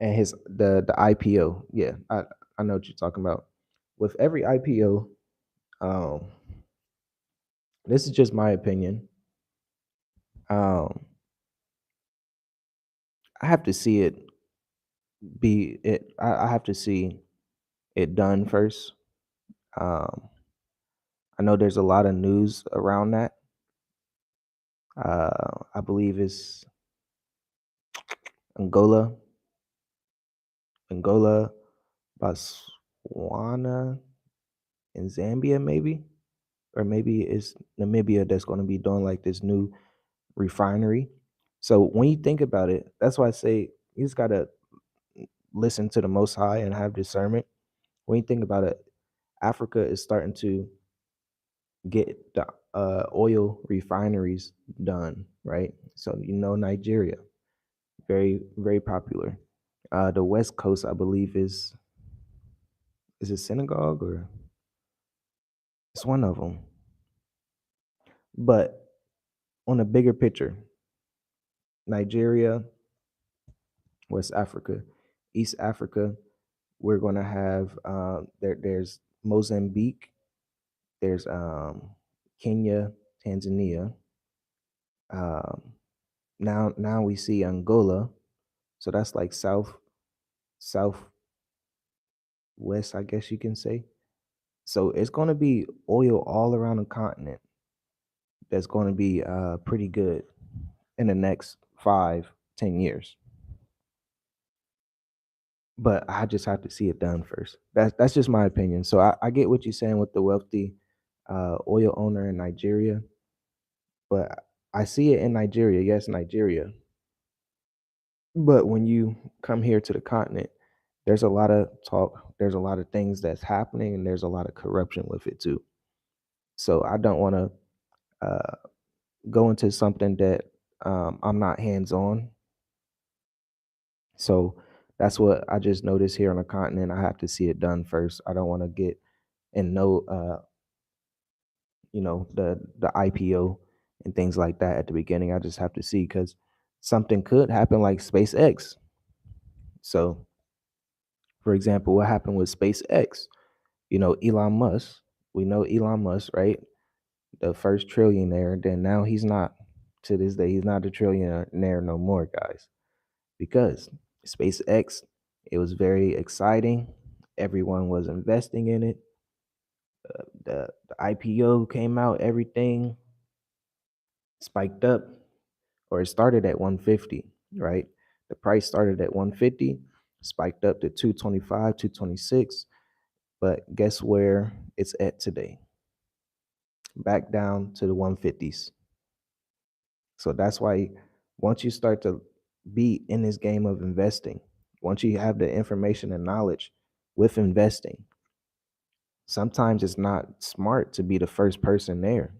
and his the IPO? Yeah, I know what you're talking about. With every IPO, um, this is just my opinion. Um, I have to see it be it. I have to see it done first. Um, I know there's a lot of news around that. I believe it's Angola, Angola, Botswana, and Zambia, maybe, or maybe it's Namibia that's going to be doing like this new refinery. So when you think about it, that's why I say you just gotta listen to the Most High and have discernment. When you think about it, Africa is starting to get the oil refineries done, right? So Nigeria, very very popular. The West Coast, I believe, is it Senegal or it's one of them. But on a bigger picture, Nigeria, West Africa, East Africa, we're gonna have there's Mozambique, there's Kenya, Tanzania. Um, now we see Angola, so that's like south west, I guess you can say. So it's going to be oil all around the continent that's going to be pretty good in the next 5, 10 years. But I just have to see it done first. That's just my opinion. So I get what you're saying with the wealthy oil owner in Nigeria, but I see it in Nigeria. Yes, Nigeria. But when you come here to the continent, there's a lot of talk. There's a lot of things that's happening, and there's a lot of corruption with it too. So I don't want to uh, go into something that I'm not hands on. So that's what I just noticed here on the continent. I have to see it done first. I don't want to get and know, the IPO and things like that at the beginning. I just have to see because something could happen like SpaceX. So, for example, what happened with SpaceX? Elon Musk. We know Elon Musk, right? The first trillionaire. Then now he's not. To this day, he's not a trillionaire no more, guys. Because SpaceX, it was very exciting. Everyone was investing in it. The IPO came out, everything spiked up, or it started at 150, right? The price started at 150, spiked up to 225, 226. But guess where it's at today? Back down to the 150s. So that's why once you start to be in this game of investing, once you have the information and knowledge with investing, sometimes it's not smart to be the first person there.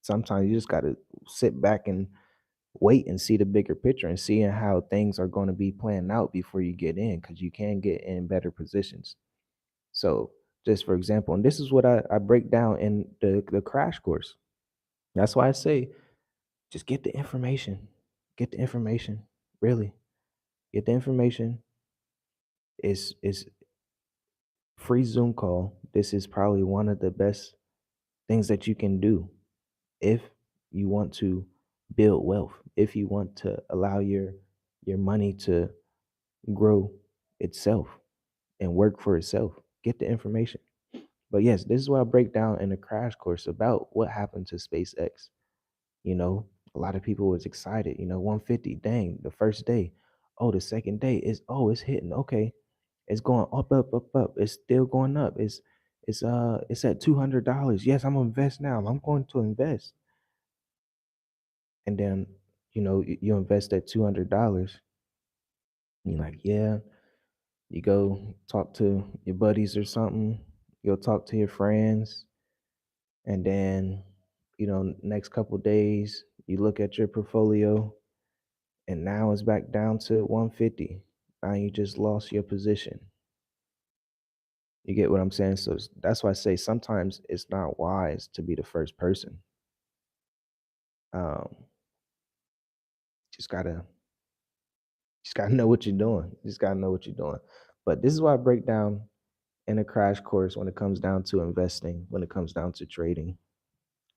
Sometimes you just got to sit back and wait and see the bigger picture and seeing how things are going to be planned out before you get in, because you can get in better positions. So just for example, and this is what I break down in the crash course. That's why I say just get the information. Get the information. Really. Get the information. Is free Zoom call. This is probably one of the best things that you can do if you want to build wealth, if you want to allow your money to grow itself and work for itself. Get the information. But yes, this is what I break down in a crash course about what happened to SpaceX. You know, a lot of people was excited, 150, dang, the first day. Oh, the second day is it's hitting. Okay. It's going up, up, up, up. It's still going up. It's at $200. Yes, I'm gonna invest now. I'm going to invest. And then, you invest that $200. You're like, yeah, you go talk to your buddies or something. You'll talk to your friends, and then, next couple days, you look at your portfolio, and now it's back down to 150. Now you just lost your position. You get what I'm saying? So that's why I say sometimes it's not wise to be the first person. Um, just gotta just gotta know what you're doing. Just gotta know what you're doing. But this is why I break down in a crash course when it comes down to investing, when it comes down to trading.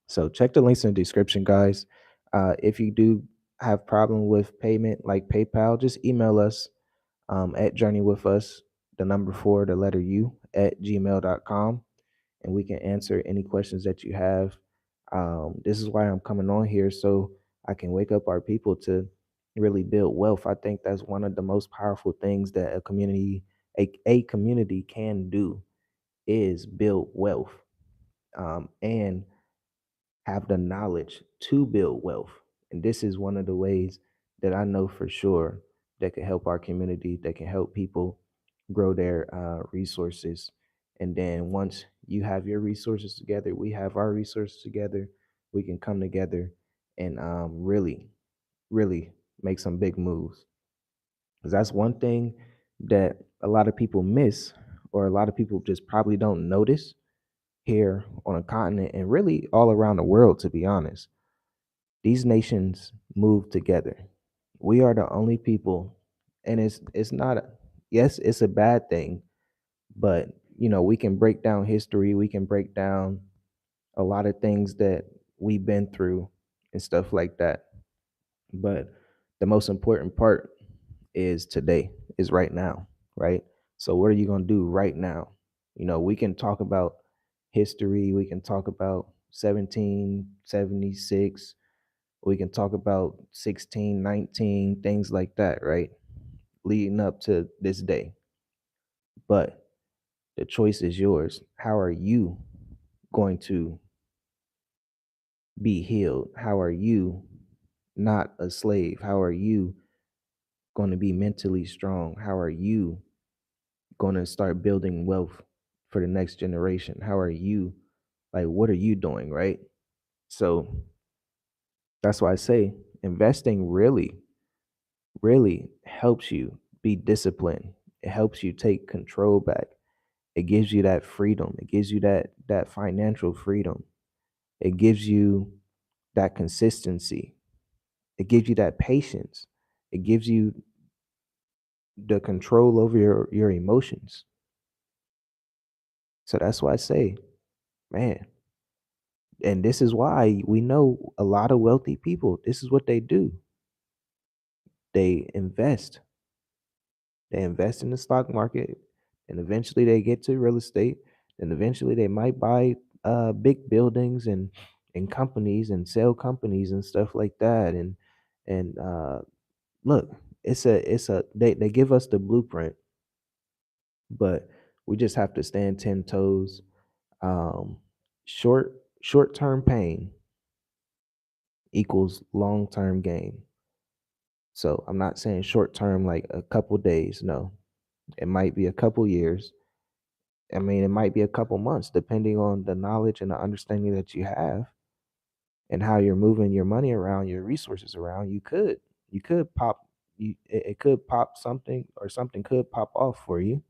So check the links in the description, guys. If you do have problem with payment like PayPal, just email us at journeywithus, the number 4, the letter U, at gmail.com, and we can answer any questions that you have. This is why I'm coming on here, so I can wake up our people to really build wealth. I think that's one of the most powerful things that a community can do is build wealth, and have the knowledge to build wealth. And this is one of the ways that I know for sure that can help our community, that can help people grow their resources. And then once you have your resources together, we have our resources together, we can come together and really, really make some big moves. Because that's one thing that a lot of people miss, or a lot of people just probably don't notice here on a continent and really all around the world, to be honest. These nations move together. We are the only people, and it's not yes, it's a bad thing, but we can break down history, we can break down a lot of things that we've been through and stuff like that. But the most important part is today, is right now, right? So what are you going to do right now? We can talk about history, we can talk about 1776, we can talk about 1619, things like that, right? Leading up to this day. But the choice is yours. How are you going to be healed? How are you not a slave? How are you going to be mentally strong? How are you going to start building wealth for the next generation? How are you, like, what are you doing, right? So that's why I say investing really helps you be disciplined. It helps you take control back. It gives you that freedom. It gives you that financial freedom. It gives you that consistency. It gives you that patience. It gives you the control over your emotions. So that's why I say, man, and this is why we know a lot of wealthy people. This is what they do. They invest. They invest in the stock market, and eventually they get to real estate, and eventually they might buy big buildings and companies and sell companies and stuff like that. And look, it's a they give us the blueprint, but we just have to stand 10 toes. Um, short term pain equals long term gain. So I'm not saying short term like a couple days. No, it might be a couple years. I mean, it might be a couple months, depending on the knowledge and the understanding that you have and how you're moving your money around, your resources around. You could pop, it could pop something, or something could pop off for you,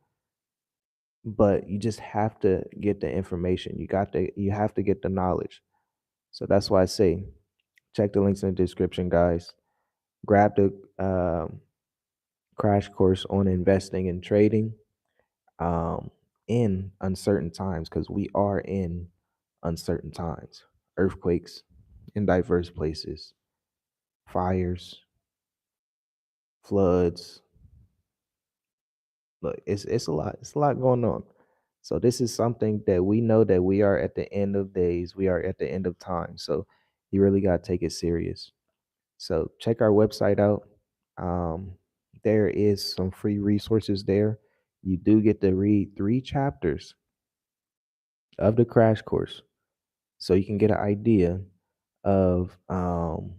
but you just have to get the information. You have to get the knowledge. So that's why I say check the links in the description, guys. Grab the crash course on investing and trading um, in uncertain times, because we are in uncertain times. Earthquakes in diverse places, fires, floods. Look, it's a lot. It's a lot going on. So this is something that we know that we are at the end of days. We are at the end of time. So you really got to take it serious. So check our website out. Um, there is some free resources there. You do get to read 3 chapters of the crash course, so you can get an idea of how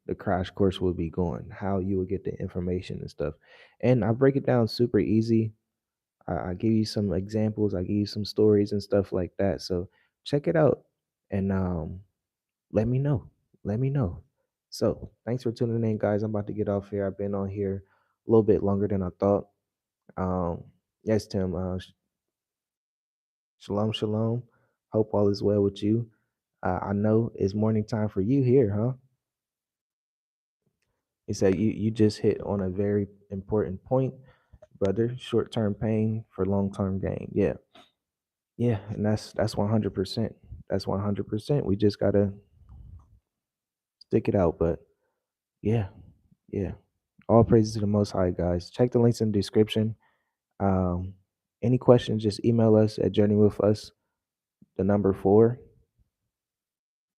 the crash course will be going, how you will get the information and stuff. And I break it down super easy. I give you some examples, I give you some stories and stuff like that. So check it out, and let me know. Let me know. So thanks for tuning in, guys. I'm about to get off here. I've been on here a little bit longer than I thought. Um, yes, Tim. Shalom, shalom. Hope all is well with you. I know it's morning time for you here, huh? He said you just hit on a very important point, brother. Short term pain for long term gain. Yeah, yeah, and that's 100%. That's 100%. We just gotta stick it out. But yeah, yeah. All praises to the Most High, guys. Check the links in the description. Um, any questions? Just email us at journeywithus, the number 4,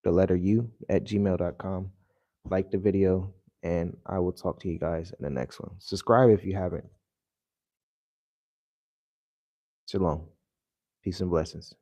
the letter U at gmail.com. Like the video, and I will talk to you guys in the next one. Subscribe if you haven't. Shalom. Peace and blessings.